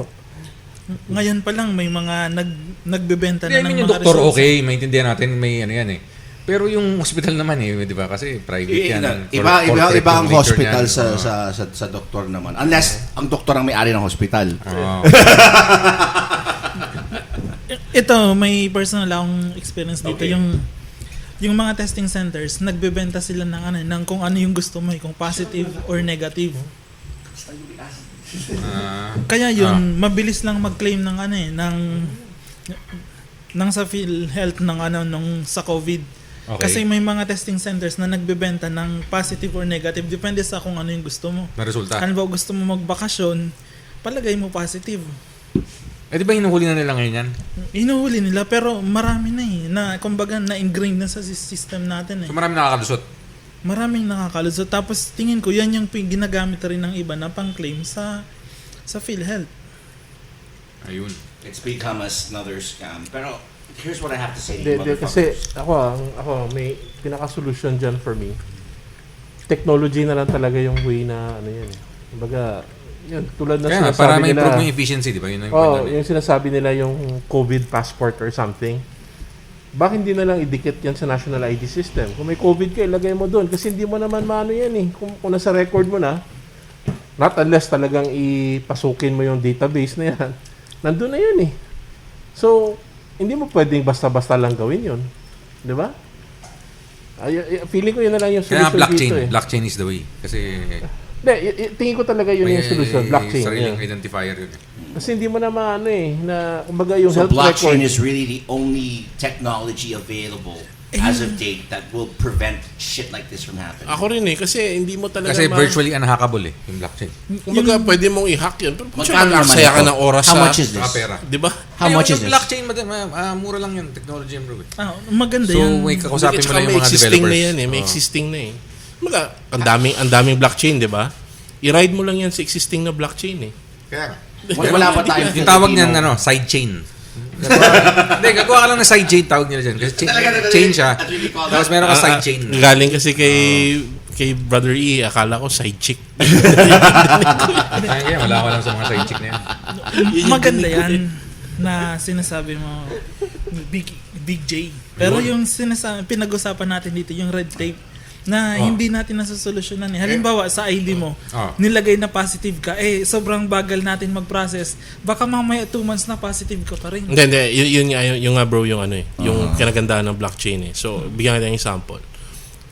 Ngayon pa lang may mga nagbebenta Hindi, na I ng mean, yung mga doktor, results. okay, maintindihan natin, may ano yan eh. Pero yung hospital naman eh, di ba? Kasi private yan. Iba corporate ang yung nature hospital niyan. sa doktor naman. Unless ang doktor ang may-ari ng hospital. Oo. Ito, may personal akong experience dito. Okay. Yung mga testing centers, nagbebenta sila ng kung ano yung gusto mo, kung positive or negative. Kaya yun, mabilis lang mag-claim ng ng sa PhilHealth nung sa COVID. Okay. Kasi may mga testing centers na nagbebenta ng positive or negative. Depende sa kung ano yung gusto mo. Na resulta. Kung gusto mo magbakasyon, palagay mo positive. Eh di ba hinuhuli na nila ngayon yan? Inuhuli nila pero marami na na kumbaga na-ingrained na sa system natin So marami nakakalusot. Maraming nakakalusot. Tapos tingin ko yan yung ginagamit rin ng iba na pang-claim sa PhilHealth. Ayun. It's become another scam. Pero here's what I have to say to you, Hindi, kasi ako may pinaka-solution dyan for me. Technology na lang talaga yung way na ano yan. Kumbaga, yun, tulad na Kaya nga, sinasabi para nila. ma-improve yung efficiency, di ba? Yun yung point Yung sinasabi nila yung COVID passport or something. Bakit hindi na lang idikit yan sa national ID system? Kung may COVID ka, ilagay mo doon. Kasi hindi mo naman maano yan eh. Kung nasa record mo na, not unless talagang ipasukin mo yung database na yan, nandun na yun eh. So, hindi mo pwedeng basta-basta lang gawin yun. Di ba? Feeling ko yun na lang yung Kaya solution blockchain. dito eh. Blockchain is the way. Kasi Hindi, tingin ko talaga yun yung solution. Blockchain. sariling Yeah. identifier yun. Kasi hindi mo na maano na kumbaga yung So health blockchain record. is really the only technology available as of date that will prevent shit like this from happening. Ako rin kasi hindi mo talaga Kasi virtually unhackable yung blockchain. Kumbaga, pwede mong i-hack yun. Pero kung Magkano naman mag-aksaya ka ito? ng oras How sa... much is this? Saka pera. Di ba? How much is yung this? blockchain, mura lang yun. Technology and bro. Maganda So, yan. may kakusapin mo Tsaka lang yung may mga existing developers. na yan eh. May existing na eh. Kumbaga, ang daming blockchain, di ba? I-ride mo lang yan sa existing na blockchain eh. Kaya Wala pa tayong yung tawag niyan, Filipino. sidechain. Hindi, gagawa ka lang ng sidechain tawag nila dyan. Kasi chain siya. Tapos meron ka sidechain. Galing kasi kay Brother E, akala ko side chick. Kaya wala ko lang sa mga side chick na yan. Maganda yan na sinasabi mo Big J. Pero yung pinag-usapan natin dito, yung red tape, na hindi natin nasusolusyonan eh. Halimbawa, sa ID mo, nilagay na positive ka, sobrang bagal natin mag-process. Baka mamaya 2 months na positive ka pa rin. Hindi. Yung nga bro, yung ano eh. Yung kinagandahan ng blockchain eh. So, bigyan kita ng example.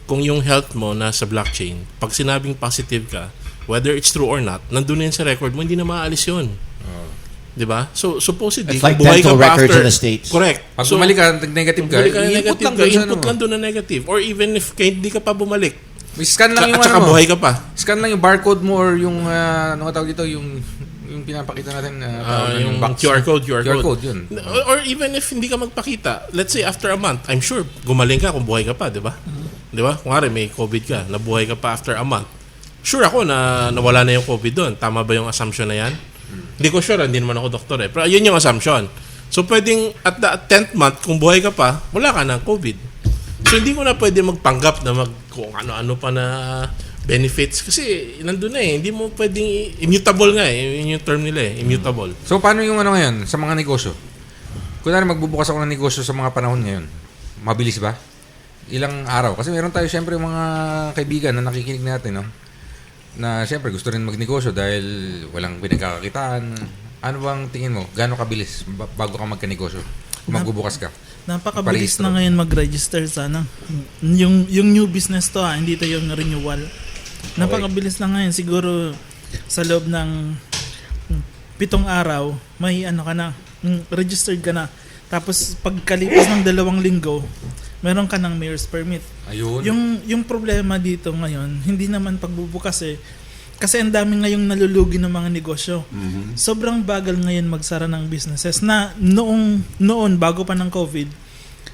Kung yung health mo nasa blockchain, pag sinabing positive ka, whether it's true or not, nandun na yun sa record mo, hindi na maaalis yun. Diba? So, supposedly, It's like kung buhay ka dental pa records after... in the States. Correct. Pag bumalik ka, negative ka, bumalik ka na input negative lang ka, doon sa input lang doon na negative. Or even if hindi ka pa bumalik, May scan lang yung at saka ano mo. buhay ka pa. Scan lang yung barcode mo or yung, ano ka tawag dito, yung pinapakita natin. Yung box. QR code. Yun. Or even if hindi ka magpakita, let's say after a month, I'm sure gumaling ka kung buhay ka pa, di ba? Di ba? Kung may COVID ka, nabuhay ka pa after a month. Sure ako na nawala na yung COVID doon. Tama ba yung assumption na yan? Hindi ko sure, hindi naman ako doktor eh. Pero yun yung assumption. So pwedeng at the 10th month, kung buhay ka pa, wala ka ng COVID. So hindi ko na pwede magpanggap na kung ano-ano pa na benefits. Kasi nandun na eh. Hindi mo pwedeng immutable nga eh. Yun yung term nila eh. Immutable. So, paano yung ano ngayon sa mga negosyo? Kunwari magbubukas ako ng negosyo sa mga panahon ngayon, mabilis ba? Ilang araw? Kasi meron tayo siyempre mga kaibigan na nakikinig natin, no? Na siyempre gusto rin magnegosyo dahil walang pinagkakakitaan. Ano bang tingin mo? Gaano kabilis bago ka magkanegosyo? Kung magbubukas ka? Napakabilis na ngayon mag-register sana. Yung new business to hindi to yung renewal. Napakabilis na ngayon. Siguro sa loob ng 7 araw, may ka na, registered ka na. Tapos pagkalipas ng 2 linggo, meron ka ng mayor's permit. Ayun. Yung problema dito ngayon, hindi naman pagbubukas eh. Kasi ang dami ngayong nalulugi ng mga negosyo. Sobrang bagal ngayon magsara ng businesses na noon bago pa ng COVID,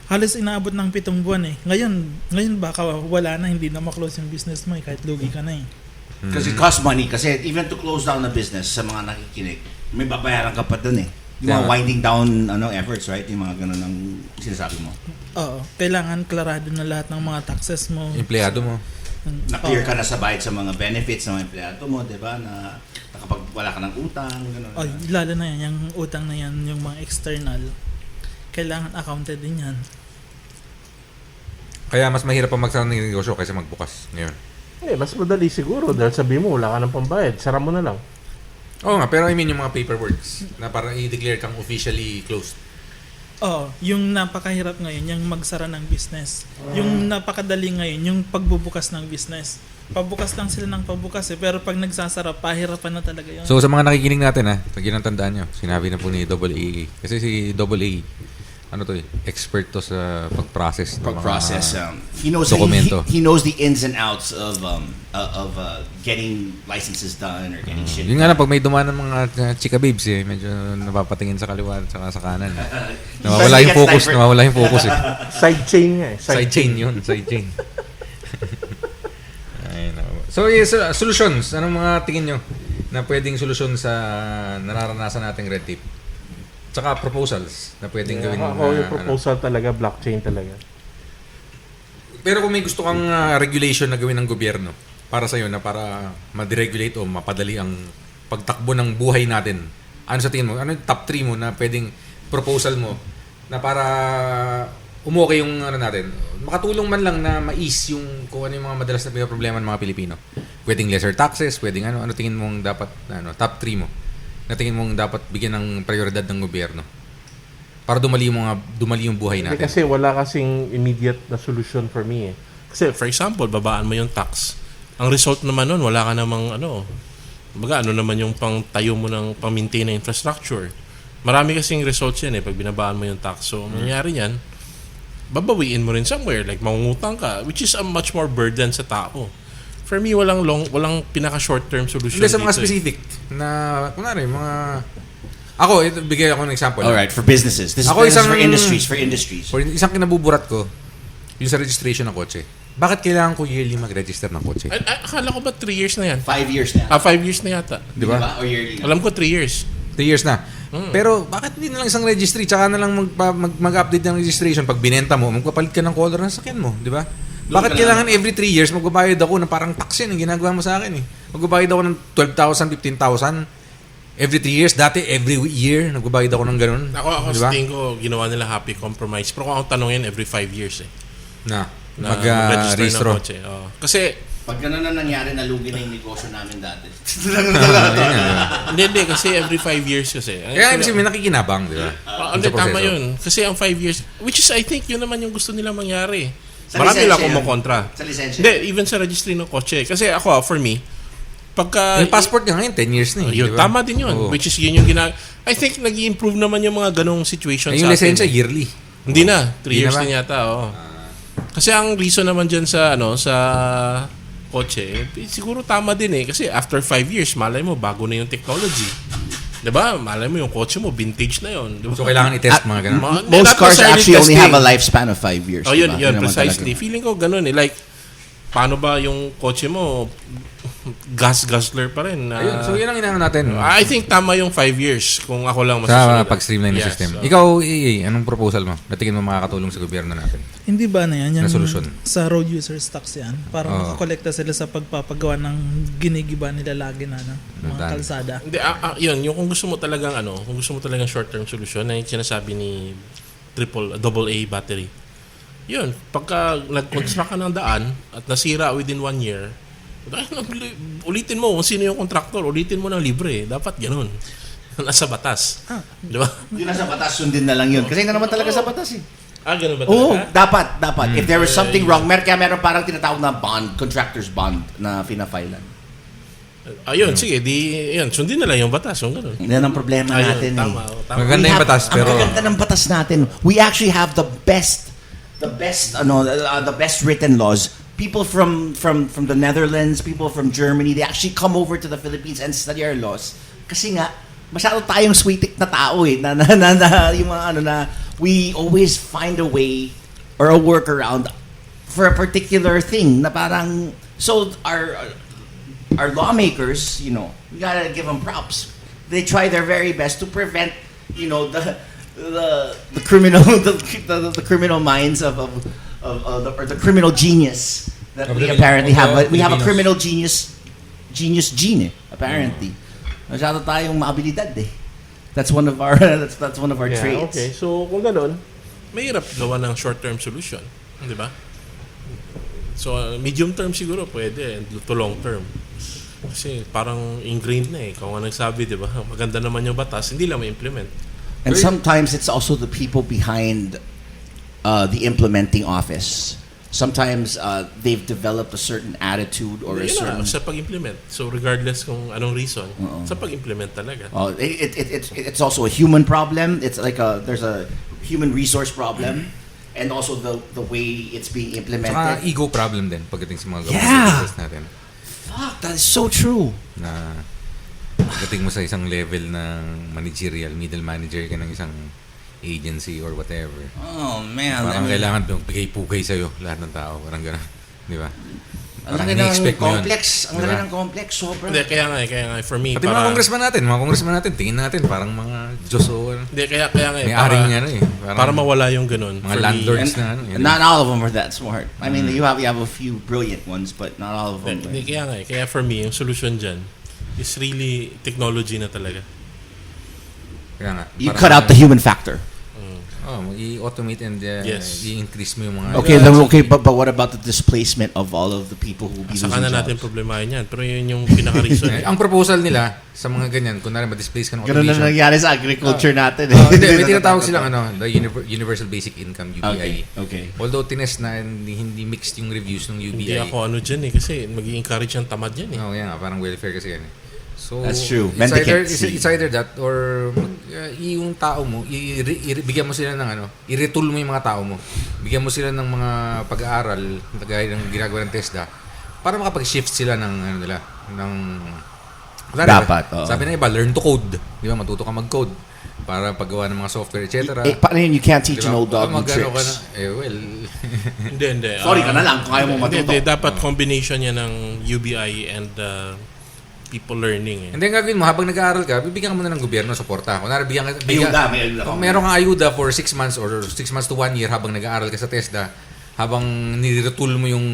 halos inaabot ng 7 buwan eh. Ngayon baka wala na, hindi na ma-close yung business mo eh, kahit lugi ka na eh. Because it costs money. Kasi even to close down a business, sa mga nakikinig, may babayaran ka pa dun eh. Yung mga winding down efforts, right? Yung mga ganun ang sinasabi mo. Oo. Kailangan klarado na lahat ng mga taxes mo. Empleyado mo. Na-clear ka na sa bayad sa mga benefits ng mga empleyado mo, di ba? Na kapag wala ka ng utang, gano'n. Oh, lalo na yan, yung utang na yan, yung mga external. Kailangan accounted din yan. Kaya mas mahirap pa magsara ng negosyo kaysa magbukas ngayon. Mas madali siguro dahil sabi mo wala ka ng pambayad, sara mo na lang. Oo nga, pero I mean yung mga paperworks na parang i-declare kang officially closed. Oo, yung napakahirap ngayon, yung magsara ng business. Yung napakadali ngayon, yung pagbubukas ng business. Pabukas lang sila ng pabukas eh, pero pag nagsasara, pahirapan na talaga yun. So sa mga nakikinig natin lagyan ng tandaan nyo, sinabi na po ni AA. Kasi si AA, expert to sa pag-process ng Pag-process. mga He knows dokumento. he knows the ins and outs of getting licenses done or getting shit. Yun nga lang, pag may dumaan ng mga chika babes medyo napapatingin sa kaliwa at saka sa kanan. Nawawala yung focus eh. Side chain nga eh. Side chain yun, side chain. Ay, no. So, yes, solutions. Anong mga tingin nyo na pwedeng solusyon sa nararanasan nating red tape? Tsaka proposals na pwedeng gawin. Ako yung proposal talaga, blockchain talaga. Pero kung may gusto kang regulation na gawin ng gobyerno para sa'yo na para ma-deregulate o mapadali ang pagtakbo ng buhay natin, ano sa tingin mo? Ano yung top 3 mo na pwedeng proposal mo na para umokay yung natin? Makatulong man lang na ma-ease yung kung ano yung mga madalas na problema ng mga Pilipino. Pwedeng lesser taxes, pwedeng ano tingin mong dapat, top 3 mo na tingin mong dapat bigyan ng prioridad ng gobyerno para dumali yung buhay natin. Kasi wala kasing immediate na solution for me eh. Kasi for example, babaan mo yung tax. Ang result naman nun, wala ka namang naman yung pang-tayo mo ng pang-maintain na infrastructure. Marami kasing results yan pag binabaan mo yung tax. So, mangyari yan, babawiin mo rin somewhere. Like, mangungutang ka, which is a much more burden sa tao. For me, walang pinaka short-term solution. Hindi sa mga specific na, kunwari, mga... bigay ako ng example. Alright, for businesses. This is for industries. For isang kinabuburat ko, yung sa registration ng kotse. Bakit kailangan ko yearly mag-register ng kotse? Akala ko ba 3 years na yan? 5 years na. 5 years na yata. Di ba? O yearly na? Alam ko 3 years. 3 years na. Pero bakit hindi na lang isang registry? Tsaka na lang mag-update ng registration. Pag binenta mo, magpapalit ka ng color ng sakyan mo. Di ba? Bakit kailangan every 3 years magbabayad ako na parang tax yan ang ginagawa mo sa akin eh. Magbabayad ako ng 12,000, 15,000 every 3 years. Dati every year nagbabayad ako ng ganun. Ako diba? sa tingin ko ginawa nila happy compromise. Pero kung ako tanongin every 5 years na mag-register ng kotse. Kasi pag gano'n na nangyari, nalugi na yung negosyo namin dati. Hindi, kasi every 5 years kasi. Kaya kasi may nakikinabang, di ba? Hindi, tama yun. Kasi ang 5 years, which is I think yun naman yung gusto nila mangyari. Sa Marami lang lisensya kumukontra. Sa lisensya. Hindi, even sa registry ng kotse. Kasi ako, for me, pagka... Yung passport nga ngayon, 10 years na yun, diba? tama din yun. Oo. Which is yun yung I think nag-i-improve naman yung mga ganong situation yung sa atin. lisensya, yearly. Hindi na. 3 Hindi years na ba? na yata, oo. Kasi ang reason naman dyan sa kotse, siguro tama din kasi after 5 years, malay mo, bago na yung technology. Diba? Malay mo yung kotse mo, vintage na yun. Diba? So, kailangan i-test mga ganun. Most cars actually only have a lifespan of 5 years. Oh, yun, diba? precisely. Feeling ko ganun Like, paano ba yung kotse mo, gas-guzzler pa rin. Ayun, so yun ang inaano natin. I think tama yung 5 years kung ako lang Sa masusunod. pag-streamline ng system. Ikaw, anong proposal mo? Natingin mo makakatulong sa gobyerno natin? Hindi ba na yan? Na solusyon? Sa road users tax yan. Para makakolekta sila sa pagpapagawa ng ginigiba nila lagi na mga kalsada. Hindi, yun, yung kung gusto mo talagang short-term solution na yung sinasabi ni AA battery. Yun, pagka nag-construct ka ng daan at nasira within 1 year, ulitin mo kung sino yung contractor, ulitin mo ng libre. Dapat ganun. Nasa batas. Di ba? Yung nasa batas, sundin na lang yun. Kasi na naman talaga sa batas eh. Ganun ba Oo, talaga? dapat. If there was something wrong, meron parang tinatawag na bond, contractor's bond na pina-filean. Ayun, sige, sundin na lang yung batas. Yung ganun. Yan ang problema natin tama. Maganda yung batas, pero... Ang ganda ng batas natin. We actually have the best written laws. People from the Netherlands, people from Germany, they actually come over to the Philippines and study our laws. Kasi nga, masyado tayong sweetik na tao na yung mga na we always find a way or a workaround for a particular thing na parang, so our lawmakers, you know, we gotta give them props. They try their very best to prevent, you know, the criminal the criminal minds of the criminal genius that we apparently have. We have a criminal genius gene, apparently. Masyado tayong maabilidad eh. That's one of our that's one of our traits. Okay, so kung gano'n, Mahirap gawa ng short-term solution. Di ba? So, medium term siguro pwede, and to long term. Kasi parang ingrained na eh. Kung ano nagsabi, di ba? Maganda naman yung batas, hindi lang ma-implement. And sometimes it's also the people behind the implementing office. Sometimes they've developed a certain attitude or a certain... Sa pag-implement. So regardless kung anong reason, sa pag-implement talaga. It's also a human problem. It's like there's a human resource problem, and also the way it's being implemented. Saka ego problem din pagdating sa mga government natin. Fuck, that is so true. Na pagdating mo sa isang level ng managerial, middle manager ka ng isang agency or whatever. Oh man, Parang kailangan bigay-pugay sa'yo lahat ng tao. Parang gano'n. Di ba? Ang laki ng complex. Ang laki ng complex. Sobra. Hindi, kaya nga, for me, Pati mga congressman natin, tingin natin, parang mga Diyos o Hindi, kaya nga, may aring niya na eh. Para mawala yung ganun. Mga landlords na ano. And not all of them are that smart. I mean, you have a few brilliant ones, but not all of them. Hindi, kaya for me, yung solution dyan is really technology na talaga. Kaya nga. You cut out the human factor. I-automate and i-increase mo yung mga... Okay, but what about the displacement of all of the people who will be losing Saka na jobs? natin problemahin yan. Pero yun yung pinaka-reason. Ang proposal nila sa mga ganyan, kunwari ma-displace ka ng Ganun automation. na nangyari sa agriculture natin. Hindi, may tinatawag silang the Universal Basic Income, UBI. Okay. Although tinest na hindi mixed yung reviews ng UBI. Hindi ako dyan eh. Kasi mag-i-encourage yung tamad yan eh. Yeah, parang welfare kasi yan eh. So, That's true. It's either that or yung tao mo, bigyan mo sila ng i-retool mo yung mga tao mo. Bigyan mo sila ng mga pag-aaral, gaya ng ginagawa ng TESDA, para makapag-shift sila ng Dapat. Sabi na iba, learn to code. Di ba? Matuto ka mag-code para paggawa ng mga software, etc. Paano yun? You can't teach an old dog new tricks. Hindi. Sorry ka na lang kung kaya mo matuto. Hindi, dapat combination yan ng UBI and people learning eh. And then gagawin mo, habang nag-aaral ka, bibigyan ka muna ng gobyerno, suporta. Kunwari, May ayuda. Meron kang ayuda for 6 months or 6 months to 1 year habang nag-aaral ka sa TESDA, habang nire-retool mo yung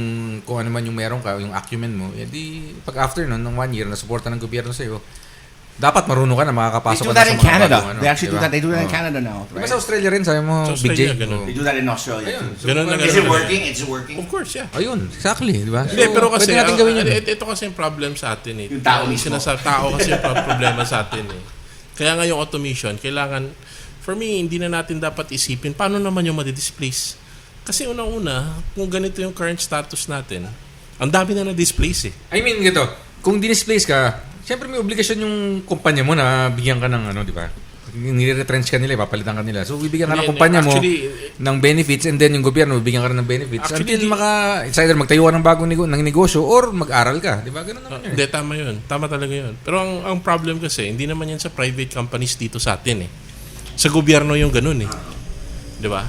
kung ano man yung meron ka, yung acumen mo, edi pag after nun, ng 1 year na suporta ng gobyerno sa'yo, dapat marunong ka na makakapasok ka na sa mga They do that in Canada. bagong, They actually do that. They do that in Canada now. Diba sa Australia rin, sabi mo, Sa Big Australia, J? ganun. They do that in Australia. Ganun na Is it working? It's working. Of course, yeah. Ayun, exactly, di ba? Hindi, pero kasi, pwede natin gawin yun. ito kasi yung problem sa atin eh. Yung tao mismo. Tao kasi yung problema sa atin eh. Kaya nga yung automation, kailangan, for me, hindi na natin dapat isipin, paano naman yung madidisplace? Kasi unang-una, kung ganito yung current status natin, ang dami na na-displace eh. I mean, gito, kung dinisplace ka, siyempre may obligasyon yung kumpanya mo na bigyan ka ng di ba? Nire-retrench ka nila, papalitan ka nila. So, bibigyan ka ng kumpanya mo ng benefits and then yung gobyerno, bibigyan ka rin ng benefits until it's either magtayo ka ng bagong ng negosyo or mag-aral ka. Di ba? Ganun naman yun. Hindi, tama yun. Tama talaga yun. Pero ang problem kasi, hindi naman yan sa private companies dito sa atin eh. Sa gobyerno yung ganun eh. Di ba?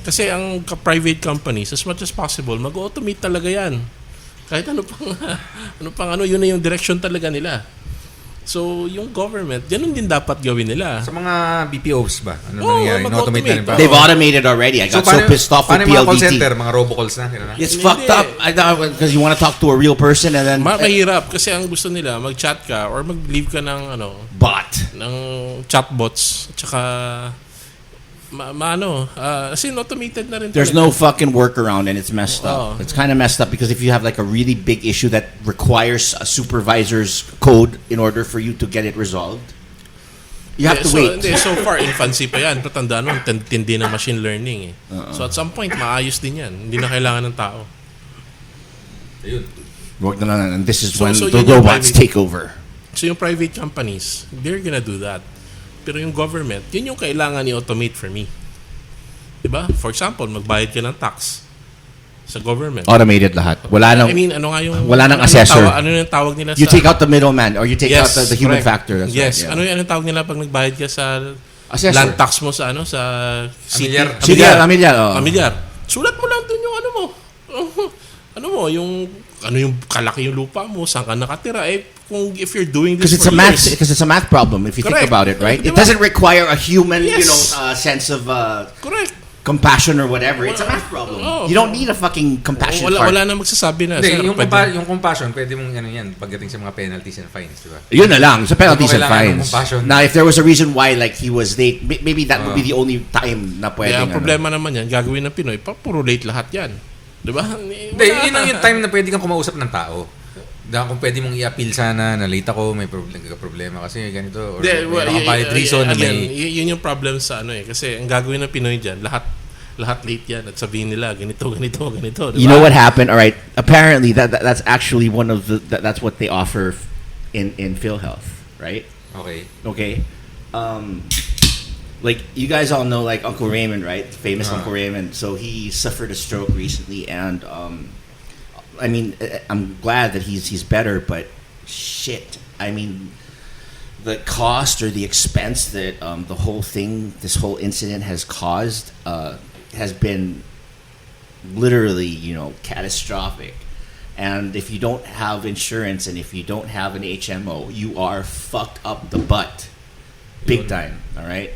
Kasi ang private companies, as much as possible, mag-automate talaga yan. Kahit yun na yung direction talaga nila. So, yung government, ganun din dapat gawin nila. Sa mga BPOs ba? Ano nangyayari? mag-automate. Na rin ba? They've automated already. I got so pissed off with paano yung mga call PLDT. center? Mga robocalls na? Gano'n na? It's fucked up. Because you want to talk to a real person and then... Mahirap kasi ang gusto nila, mag-chat ka or mag-leave ka ng Bot. ng chatbots. At saka kasi automated na rin There's no fucking workaround and it's messed up. It's kind of messed up because if you have like a really big issue that requires a supervisor's code in order for you to get it resolved, you have to wait. So far, infancy pa yan. Pero tandaan mo, tindi ng machine learning eh. So at some point, maayos din yan. Hindi na kailangan ng tao. Ayun. And this is when So the yun yung robots private- take over. So yung private companies, they're gonna do that. Pero yung government, yun yung kailangan i-automate for me. Diba? For example, magbayad ka ng tax sa government. Automated lahat. Wala nang, I mean, ano nga yung... wala nang assessor. Ano yung tawag nila you sa... take out the middleman or you take out the human correct. factor. That's yes. right, yeah. Ano yung tawag nila pag nagbayad ka sa Assessor. land tax mo sa sa city. Amilyar. Amilyar. Sulat mo lang dun yung ano mo. Yung kalaki yung lupa mo, saan ka nakatira. If you're doing this because it's a math problem if you Correct. think about it, right? Diba? It doesn't require a human, Yes. sense of Correct. compassion or whatever. It's a math problem. Oh. You don't need a fucking compassion part. Wala na magsasabi na. Hindi, sir, yung compassion, pwede mong yan pagdating sa mga penalties and fines, di ba? Yun na lang. Sa penalties Hindi and mo kailangan ng fines. compassion. Now, if there was a reason why like he was late, maybe that would be the only time na pwede. Ang problema naman yan, gagawin ng Pinoy, puro late lahat yan. Diba? Hindi, yun ang yung time na pwede kang kumausap ng tao. Dahil kung pwede mong i-appeal sana na late ako, may problema kasi ganito. Or may valid reason. Again, yun yung problem sa kasi ang gagawin ng Pinoy dyan, lahat late yan at sabihin nila ganito. Diba? You know what happened? All right. Apparently, that's actually one of that's what they offer in PhilHealth, right? Okay. Like you guys all know, like Uncle Raymond, right? Famous Uncle Raymond. So he suffered a stroke recently, and I mean, I'm glad that he's better, but shit. I mean, the cost or the expense that this whole incident has caused has been literally, catastrophic. And if you don't have insurance and if you don't have an HMO, you are fucked up the butt. Big time, all right?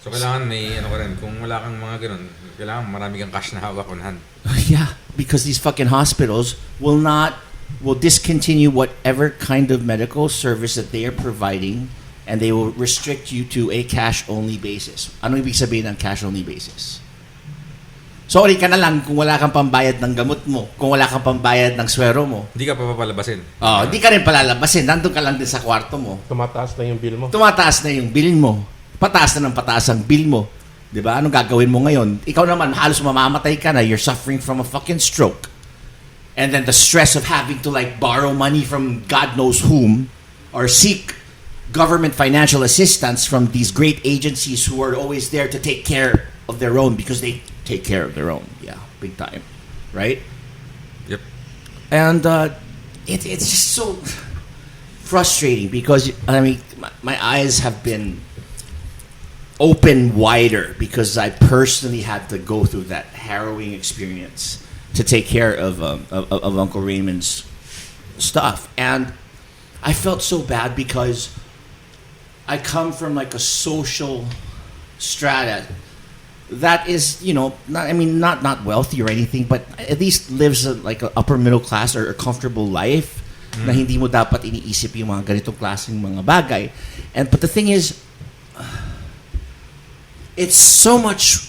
So, kailangan may, kung wala kang mga ganun, kailangan marami kang cash na hawak on hand. Yeah, because these fucking hospitals will discontinue whatever kind of medical service that they are providing, and they will restrict you to a cash-only basis. Ano ibig sabihin ng cash-only basis? Sorry ka na lang kung wala kang pambayad ng gamot mo, kung wala kang pambayad ng swero mo. Hindi ka papapalabasin. Hindi ka rin palalabasin. Nandun ka lang din sa kwarto mo. Tumataas na yung bill mo. Tumataas na yung bill mo. Pataas na ng pataas ang bill mo. Diba? Anong gagawin mo ngayon? Ikaw naman, halos mamamatay ka na. You're suffering from a fucking stroke. And then the stress of having to borrow money from God knows whom or seek government financial assistance from these great agencies who are always there to take care of their own because they take care of their own. Yeah, big time. Right? Yep. And it's just so frustrating because, I mean, my eyes have been open wider because I personally had to go through that harrowing experience to take care of Uncle Raymond's stuff. And I felt so bad because I come from a social strata that is, not wealthy or anything, but at least lives an upper middle class or a comfortable life na hindi mo dapat iniisip yung mga ganitong klaseng mga bagay. But the thing is, it's so much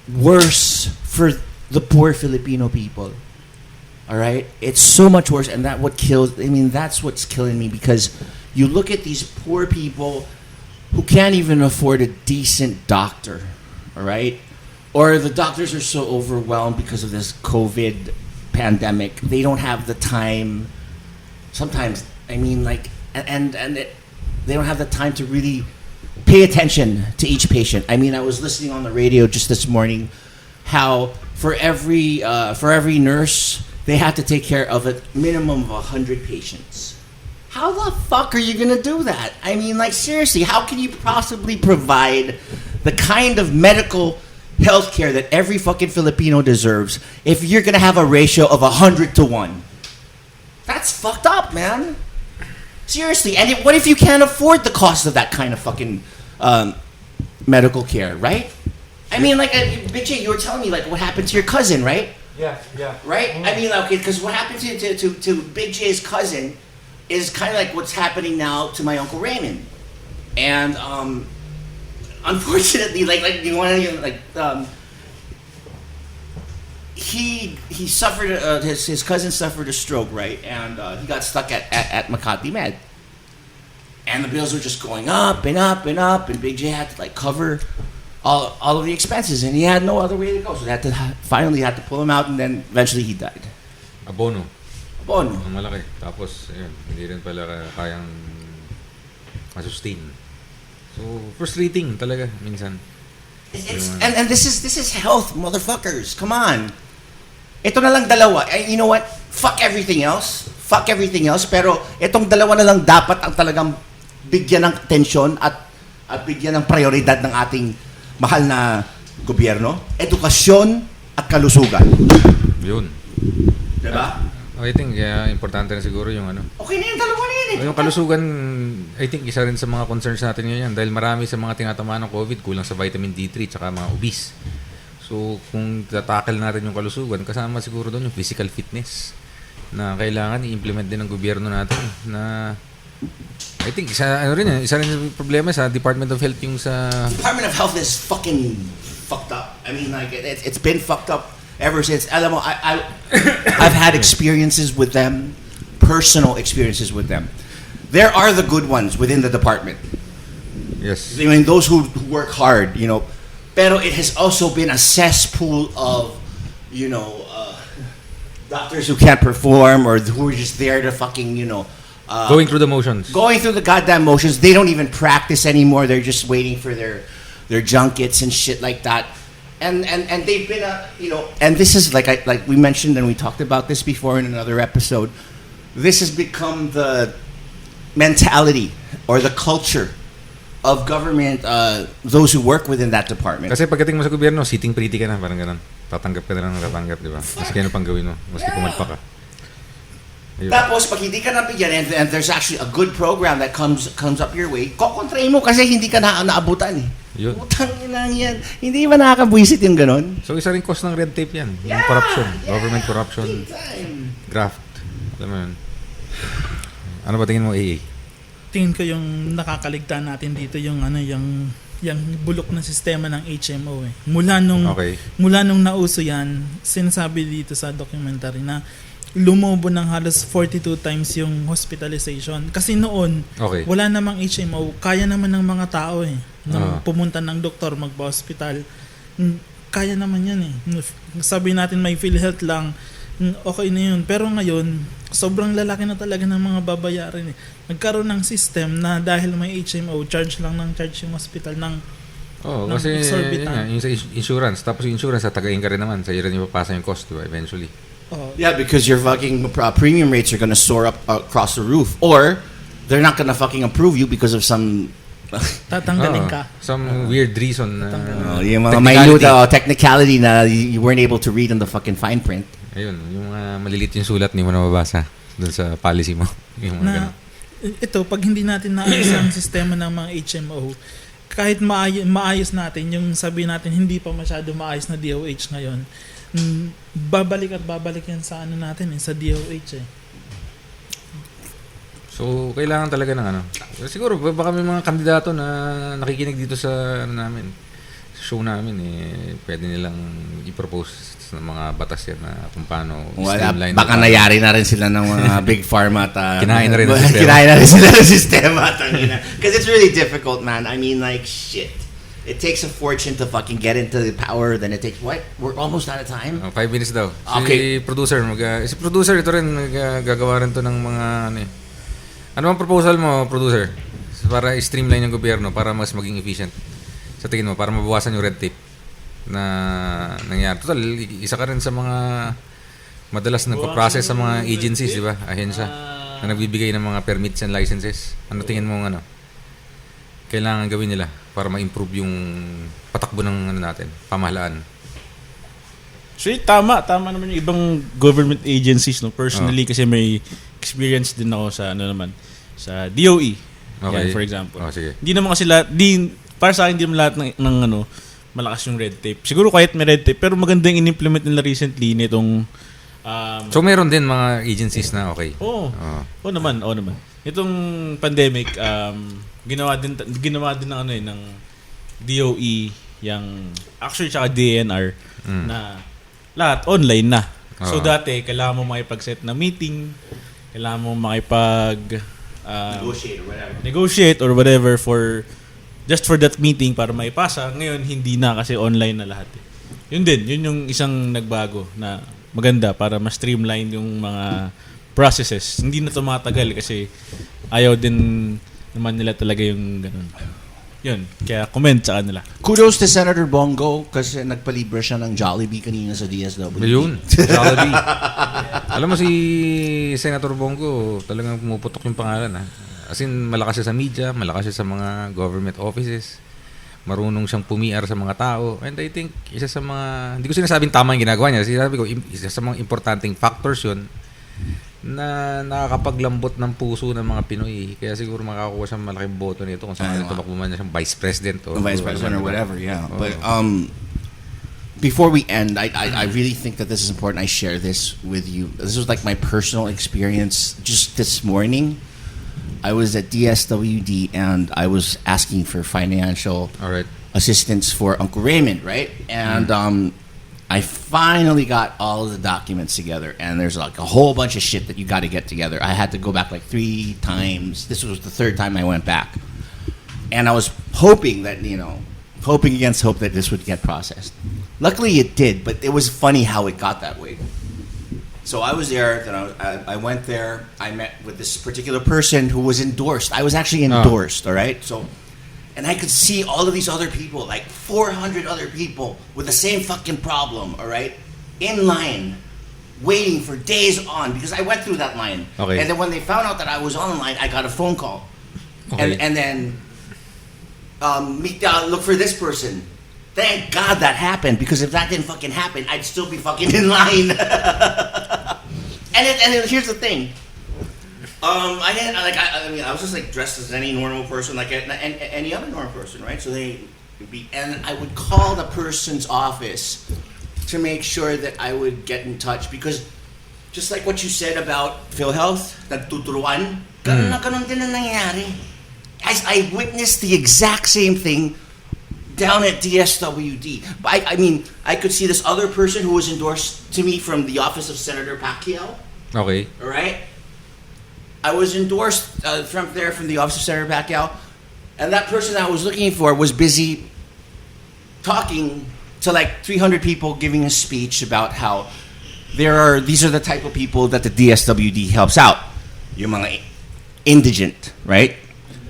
worse for the poor Filipino people. All right? It's so much worse, and that's what's killing me, because you look at these poor people who can't even afford a decent doctor. All right? Or the doctors are so overwhelmed because of this COVID pandemic. They don't have the time. Sometimes, they don't have the time to really pay attention to each patient. I mean, I was listening on the radio just this morning how for every nurse, they have to take care of a minimum of 100 patients. How the fuck are you going to do that? I mean, seriously, how can you possibly provide the kind of medical health care that every fucking Filipino deserves if you're going to have a ratio of 100 to 1? That's fucked up, man. Seriously. And what if you can't afford the cost of that kind of fucking medical care, right? I mean, Big J, you were telling me, what happened to your cousin, right? Yeah. Right? Mm-hmm. I mean, okay, because what happened to Big J's cousin is kind of like what's happening now to my Uncle Raymond. And unfortunately, he suffered his cousin suffered a stroke, right? And he got stuck at Makati Med. And the bills were just going up and up and up, and Big J had to cover all of the expenses, and he had no other way to go. So they finally had to pull him out, and then eventually he died. Abono. Abono. Ang malaki. Tapos, hindi rin pala kayang masustain. So, frustrating talaga minsan. And this is health, motherfuckers. Come on. Ito na lang dalawa. You know what? Fuck everything else. Pero itong dalawa na lang dapat ang talagang bigyan ng atensyon at at bigyan ng prioridad ng ating mahal na gobyerno, edukasyon at kalusugan. Yun. Diba? I think importante na siguro yung ano. Okay na yung dalawa na yun eh. Yung kalusugan, I think isa rin sa mga concerns natin ngayon dahil marami sa mga tinatamaan ng COVID kulang sa vitamin D3 tsaka mga obese. So kung tatakal natin yung kalusugan, kasama siguro doon yung physical fitness na kailangan i-implement din ng gobyerno natin na I think isa rin yung problema sa Department of Health yung sa Department of Health is fucking fucked up. I mean, like, it's been fucked up ever since. Alam mo, I've had experiences with them, personal experiences with them. There are the good ones within the department. yes. I mean, those who work hard, you know. Pero it has also been a cesspool of, you know, doctors who can't perform or who are just there to fucking, you know, Going through the motions. going through the goddamn motions. They don't even practice anymore. They're just waiting for their junkets and shit like that. And they've been you know, and this is like we mentioned and we talked about this before in another episode. This has become the mentality or the culture of government, those who work within that department. Kasi pagdating mo sa gobyerno, sitting pretty ka na, parang ganun. Tatanggap ka na lang tatanggap, di ba? Maski ano pang gawin mo, maski pumalpa ka. Ayun. Tapos pag hindi ka nabigyan and there's actually a good program that comes up your way, kokontrahin mo kasi hindi ka naabutan eh. Yun. Utang ina yan. Hindi ba nakakabwisit yung ganun? So isa rin cause ng red tape yan. Yung corruption. Government corruption. Big time. Graft. Alam mo yun. Ano ba tingin mo, AA? Tingin ko yung nakakaligtaan natin dito yung yung bulok na sistema ng HMO eh. Mula nung nauso yan, sinasabi dito sa documentary na lumobo ng halos 42 times yung hospitalization. Kasi noon, wala namang HMO, kaya naman ng mga tao eh. Nung pumunta ng doktor, magpa-hospital, kaya naman yan eh. Sabi natin may PhilHealth lang, okay na yun. Pero ngayon, sobrang lalaki na talaga ng mga babayarin eh. Nagkaroon ng system na dahil may HMO, charge yung hospital ng kasi exorbitant. yung sa insurance. Tapos yung insurance, tatagayin ka rin naman. Sa'yo rin ipapasa yung cost, diba? Eventually. Yeah, because your fucking premium rates are gonna soar up across the roof, or they're not gonna fucking approve you because of some tatanggalin ka. Some weird reason. Yung mga minute technicality na you weren't able to read on the fucking fine print. Ayun, yung malilit yung sulat, hindi mo nababasa doon sa policy mo. Yung mga ganun. Ito, pag hindi natin naayos ang sistema ng mga HMO, kahit maayos natin, yung sabi natin hindi pa masyado maayos na DOH ngayon, babalik yan sa natin sa DOH eh. So, kailangan talaga ng siguro, baka may mga kandidato na nakikinig dito sa namin, show namin pwede nilang i-propose ng mga batas yan na kung paano streamline. Baka nayari na rin sila ng mga big pharma at kinain na rin ng sistema. Kinain na rin sila ng sistema. Because it's really difficult, man. I mean, like, shit. It takes a fortune to fucking get into the power. Then it takes, what? We're almost out of time? 5 minutes daw. Okay. Si producer, ito rin, gagawa rin to ng mga, ano ang proposal mo, producer? Para i-streamline yung gobyerno, para mas maging efficient. Sa tingin mo, para mabawasan yung red tape na nangyari. Total, isa ka rin sa mga madalas nagpa-process sa mga agencies, di ba? Ahensya na nagbibigay ng mga permits and licenses. Ano tingin mo kailangan gawin nila para ma-improve yung patakbo ng natin, pamahalaan? So, tama naman yung ibang government agencies, no? Personally, kasi may experience din ako sa sa DOE. Okay. Yan, for example. Sige. Hindi naman kasi para sa akin, hindi naman lahat ng malakas yung red tape. Siguro kahit may red tape, pero maganda yung in-implement nila recently nitong so meron din mga agencies na okay. Oo naman. Itong pandemic, ginawa din ng DOE, yung actually tsaka DNR na lahat online na. So dati kailangan mo makipag-set na meeting, kailangan mo negotiate or whatever for just for that meeting para maipasa. Ngayon hindi na kasi online na lahat. Yun yung isang nagbago na maganda para ma-streamline yung mga processes. Hindi na tumatagal kasi ayaw din naman nila talaga yung ganun. Yun, kaya comment sa kanila. Kudos to Senator Bongo kasi nagpalibre siya ng Jollibee kanina sa DSWD. Yun, Jollibee. Alam mo si Senator Bongo, talagang pumuputok yung pangalan As in, malakas siya sa media, malakas siya sa mga government offices. Marunong siyang pumiar sa mga tao. And I think, isa sa mga, hindi ko sinasabing tama yung ginagawa niya. Sinasabi ko, isa sa mga importanteng factors yun na nakakapaglambot ng puso ng mga Pinoy. Kaya siguro makakuha siya malaking boto nito kung saan tumakbo man siyang vice president or whatever, yeah. But before we end, I really think that this is important. I share this with you. This was like my personal experience just this morning. I was at DSWD and I was asking for financial assistance for Uncle Raymond, right? And I finally got all of the documents together, and there's like a whole bunch of shit that you got to get together. I had to go back like 3 times. This was the 3rd time I went back. And I was hoping that, hoping against hope that this would get processed. Luckily it did, but it was funny how it got that way. So I was there, then I went there, I met with this particular person who was endorsed. I was actually endorsed, all right? So, and I could see all of these other people, like 400 other people with the same fucking problem, all right? In line, waiting for days on, because I went through that line. Okay. And then when they found out that I was online, I got a phone call. Okay. And then, look for this person. Thank God that happened, because if that didn't fucking happen, I'd still be fucking in line. And here's the thing. I was just like dressed as any normal person, like any other normal person, right? So and I would call the person's office to make sure that I would get in touch, because just like what you said about PhilHealth, nagtuturuan, ganun din ang nangyari. I witnessed the exact same thing down at DSWD. But I could see this other person who was endorsed to me from the office of Senator Pacquiao. Okay. All right. I was endorsed from the office of Senator Pacquiao, and that person I was looking for was busy talking to like 300 people, giving a speech about how these are the type of people that the DSWD helps out. Yung mga indigent, right?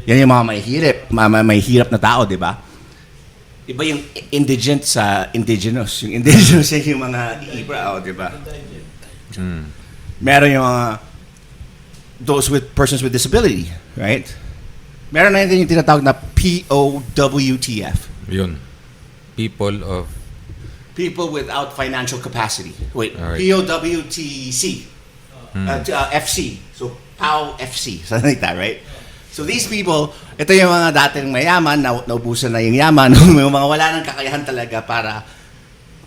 Yan yung mga mahihirap na tao, di ba? Iba yung indigent sa indigenous. Yung indigenous yung mga ibra, di ba? Meron yung mga those with persons with disability, right? Meron na yung tinatawag na POWTF. Yun. People without financial capacity. Wait, right. POWTC. FC. So, POWFC. Something like that, right? So these people, ito yung mga dating mayaman, naubusan na yung yaman, yung mga wala nang kakayahan talaga para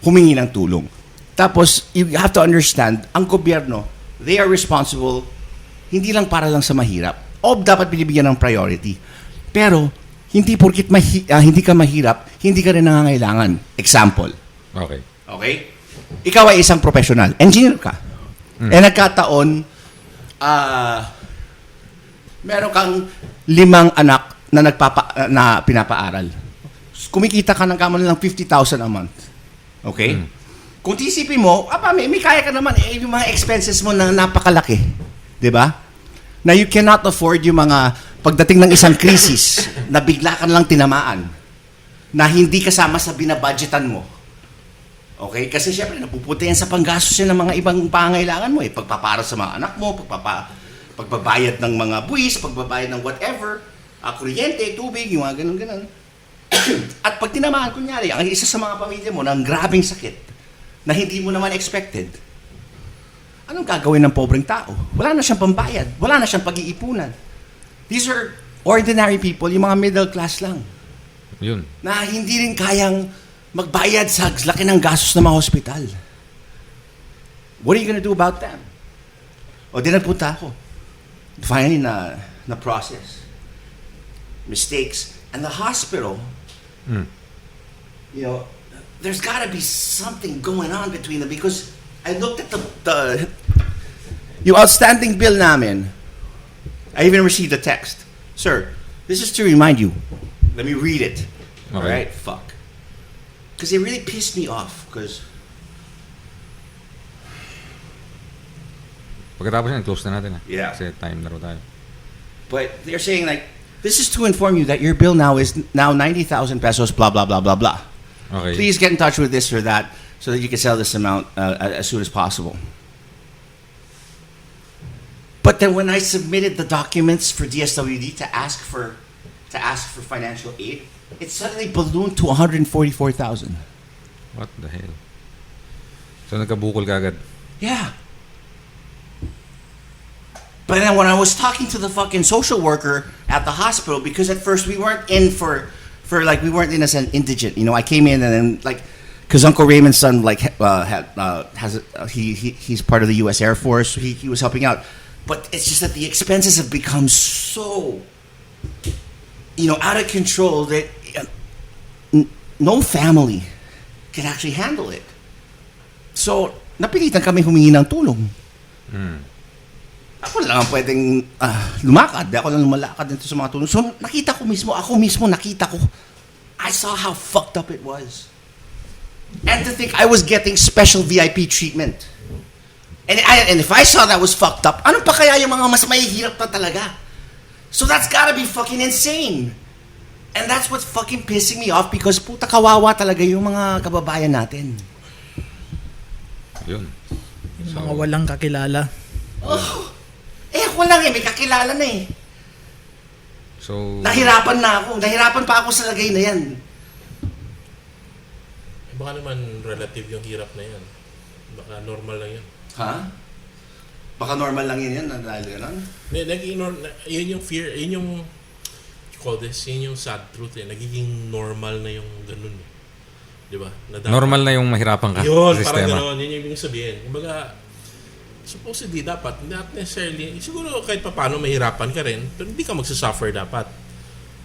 humingi ng tulong. Tapos, you have to understand, ang gobyerno, they are responsible hindi lang para lang sa mahirap. Dapat binibigyan ng priority. Pero, hindi porkit hindi ka mahirap, hindi ka rin nangangailangan. Example. Okay. Okay? Ikaw ay isang professional. Engineer ka. Nagkataon, meron kang 5 anak na pinapaaral. Kumikita ka ng kamon lang 50,000 a month. Okay? Kung tisipin mo, may kaya ka naman, yung mga expenses mo na napakalaki. Diba? Na you cannot afford yung mga pagdating ng isang krisis na bigla ka lang tinamaan na hindi kasama sa binabudgetan mo. Okay? Kasi syempre, napupunta yan sa panggastos ng mga ibang pangangailangan mo. Pagpapara sa mga anak mo, pagbabayad ng mga buwis, pagbabayad ng whatever, kuryente, tubig, yung mga ganun-ganun. At pag tinamaan, kunyari, ang isa sa mga pamilya mo ng grabing sakit na hindi mo naman expected, anong gagawin ng pobreng tao? Wala na siyang pambayad. Wala na siyang pag-iipunan. These are ordinary people, yung mga middle class lang. Yun. Na hindi rin kayang magbayad sa laki ng gastos ng mga hospital. What are you gonna do about them? Di nagpunta ako. Finally, na process. Mistakes. And the hospital, there's gotta be something going on between them, because I looked at yung outstanding bill namin. I even received a text. Sir, this is to remind you. Let me read it. Okay. All right? Fuck. Because it really pissed me off. Because pagkatapos yan, close na natin. Yeah. Kasi time na rin tayo. But they're saying like, this is to inform you that your bill now is 90,000 pesos, blah, blah, blah, blah, blah. Okay. Please get in touch with this or that so that you can sell this amount as soon as possible. But then when I submitted the documents for DSWD to ask for financial aid, it suddenly ballooned to 144,000. What the hell? So nagkabukol ka agad. Yeah. But then when I was talking to the fucking social worker at the hospital, because at first we weren't in for like, we weren't in as an indigent, you know. I came in and then like, because Uncle Raymond's son like he's part of the U.S. Air Force, so he was helping out. But it's just that the expenses have become so, you know, out of control that no family can actually handle it. So napilitan kami humingi ng tulong. Ako lang ang pwedeng lumakad. Ako lang lumalakad dito sa mga tulong. So nakita ko mismo, I saw how fucked up it was. And to think I was getting special VIP treatment. And if I saw that was fucked up, ano pa kaya yung mga mas mahihirap na talaga? So that's gotta be fucking insane. And that's what's fucking pissing me off because puta kawawa talaga yung mga kababayan natin. Yun. Yung mga walang kakilala. Oh, ako lang may kakilala na eh. So, Nahirapan pa ako sa lagay na yan. Baka naman relative yung hirap na yan. Baka normal lang yan. Ha? Baka normal lang yan dahil gano'n? Yun yung fear, yun yung you call this, yun yung sad truth eh. Nagiging normal na yung ganun eh. Di ba? normal na yung mahirapan ka yun, sa parang sistema. gano'n. Yun yung ibig sabihin. Kumbaga, supposedly dapat, not necessarily, siguro kahit pa paano mahirapan ka rin, pero hindi ka magsasuffer dapat.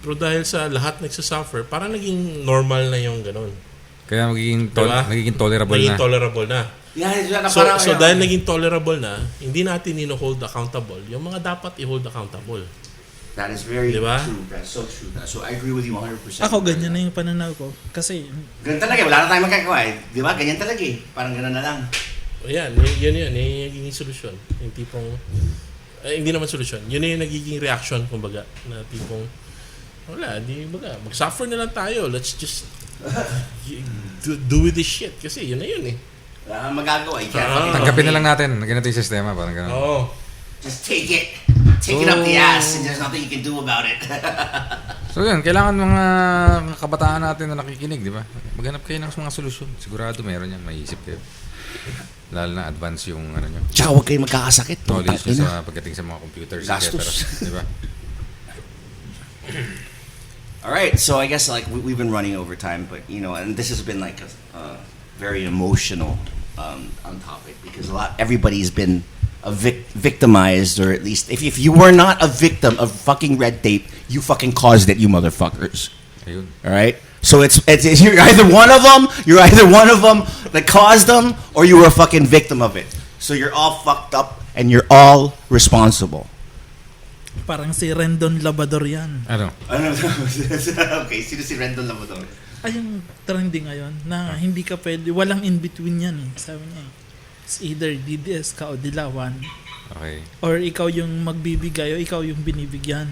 Pero dahil sa lahat nagsasuffer, parang naging normal na yung ganun. Kaya magiging tolerable naging na. tolerable na. Yeah, So dahil naging tolerable na, hindi natin ino-hold accountable yung mga dapat i-hold accountable. That is very diba? true. That's so true. So I agree with you 100%. Ako, ganyan na yung pananaw ko. Kasi, ganyan talaga. Wala na tayong magkakawa eh. Di ba? Ganyan talaga eh. Parang ganun na lang. Yan, yun yung nagiging solusyon. Yung tipong, hindi naman solusyon. Yun yung nagiging reaction, kumbaga, na tipong, wala, di baga, mag-suffer na lang tayo. Let's just do with this shit. Kasi yun na yun eh. Wala kang magagawa. Tanggapin na lang natin. Ganito yung sistema. Parang ganun. Oo. Just take it. Take it up the ass and there's nothing you can do about it. So yun, kailangan mga kabataan natin na nakikinig, di ba? Maghanap kayo ng mga solusyon. Sigurado meron yan. Maiisip kayo. Lalo na advance yung ano nyo. Tsaka huwag kayo magkakasakit. Knowledge nyo sa pagdating sa mga computers. Gastos. Di ba? Alright, so I guess like we've been running over time, but you know, and this has been like a very emotional on topic because everybody's been victimized, or at least if you were not a victim of fucking red tape, you fucking caused it, you motherfuckers. Ayun. Alright? So it's you're either one of them that caused them, or you were a fucking victim of it. So you're all fucked up and you're all responsible. parang si Rendon Labrador yan. Ano? Okay, sino si Rendon Labrador? Ay, yung trending ngayon na hindi ka pwede, walang in-between yan eh. Sabi niya eh. It's either DDS ka o dilawan. Okay. Or ikaw yung magbibigay o ikaw yung binibigyan.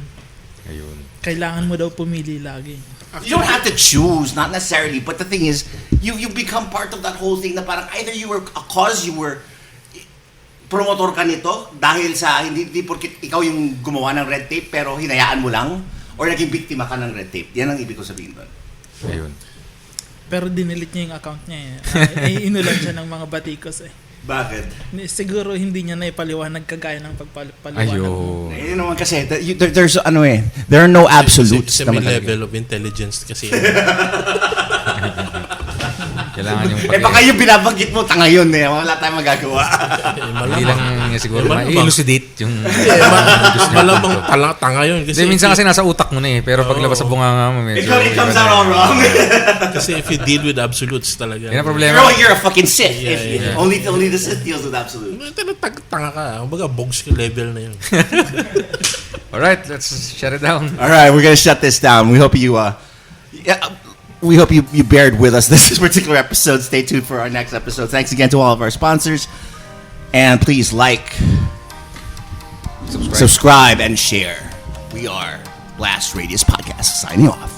Ayun. Kailangan mo daw pumili lagi. You don't have to choose, not necessarily. But the thing is, you become part of that whole thing na parang either you were a cause, you were promotor ka nito dahil sa hindi porque ikaw yung gumawa ng red tape pero hinayaan mo lang, or naging biktima ka ng red tape. Yan ang ibig ko sabihin doon. Ayun. Pero dinilit niya yung account niya eh. Inulan siya ng mga batikos eh. Bakit? Siguro hindi niya na ipaliwanag kagaya ng pagpaliwanag mo. Ayun. Naman kasi, there's there are no absolutes. Kasi may level of intelligence kasi. Kailangan yung baka yung binabanggit mo, tanga yun eh. Wala tayong magagawa. Hindi lang niya siguro ma-elucidate yung malamang tanga yun. Kasi minsan kasi nasa utak mo na eh. Pero paglabas sa bunganga mo, medyo It comes out all wrong. Kasi if you deal with absolutes talaga. Yan ang problema. Pero you're a fucking Sith. Yeah. Only the Sith deals with absolutes. Tanga ka. Kumbaga, bogs level na yun. Alright, let's shut it down. Alright, we're gonna shut this down. We hope you we hope you bared with us this particular episode. Stay tuned for our next episode. Thanks again to all of our sponsors. And please like, subscribe and share. We are Blast Radius Podcast. Signing off.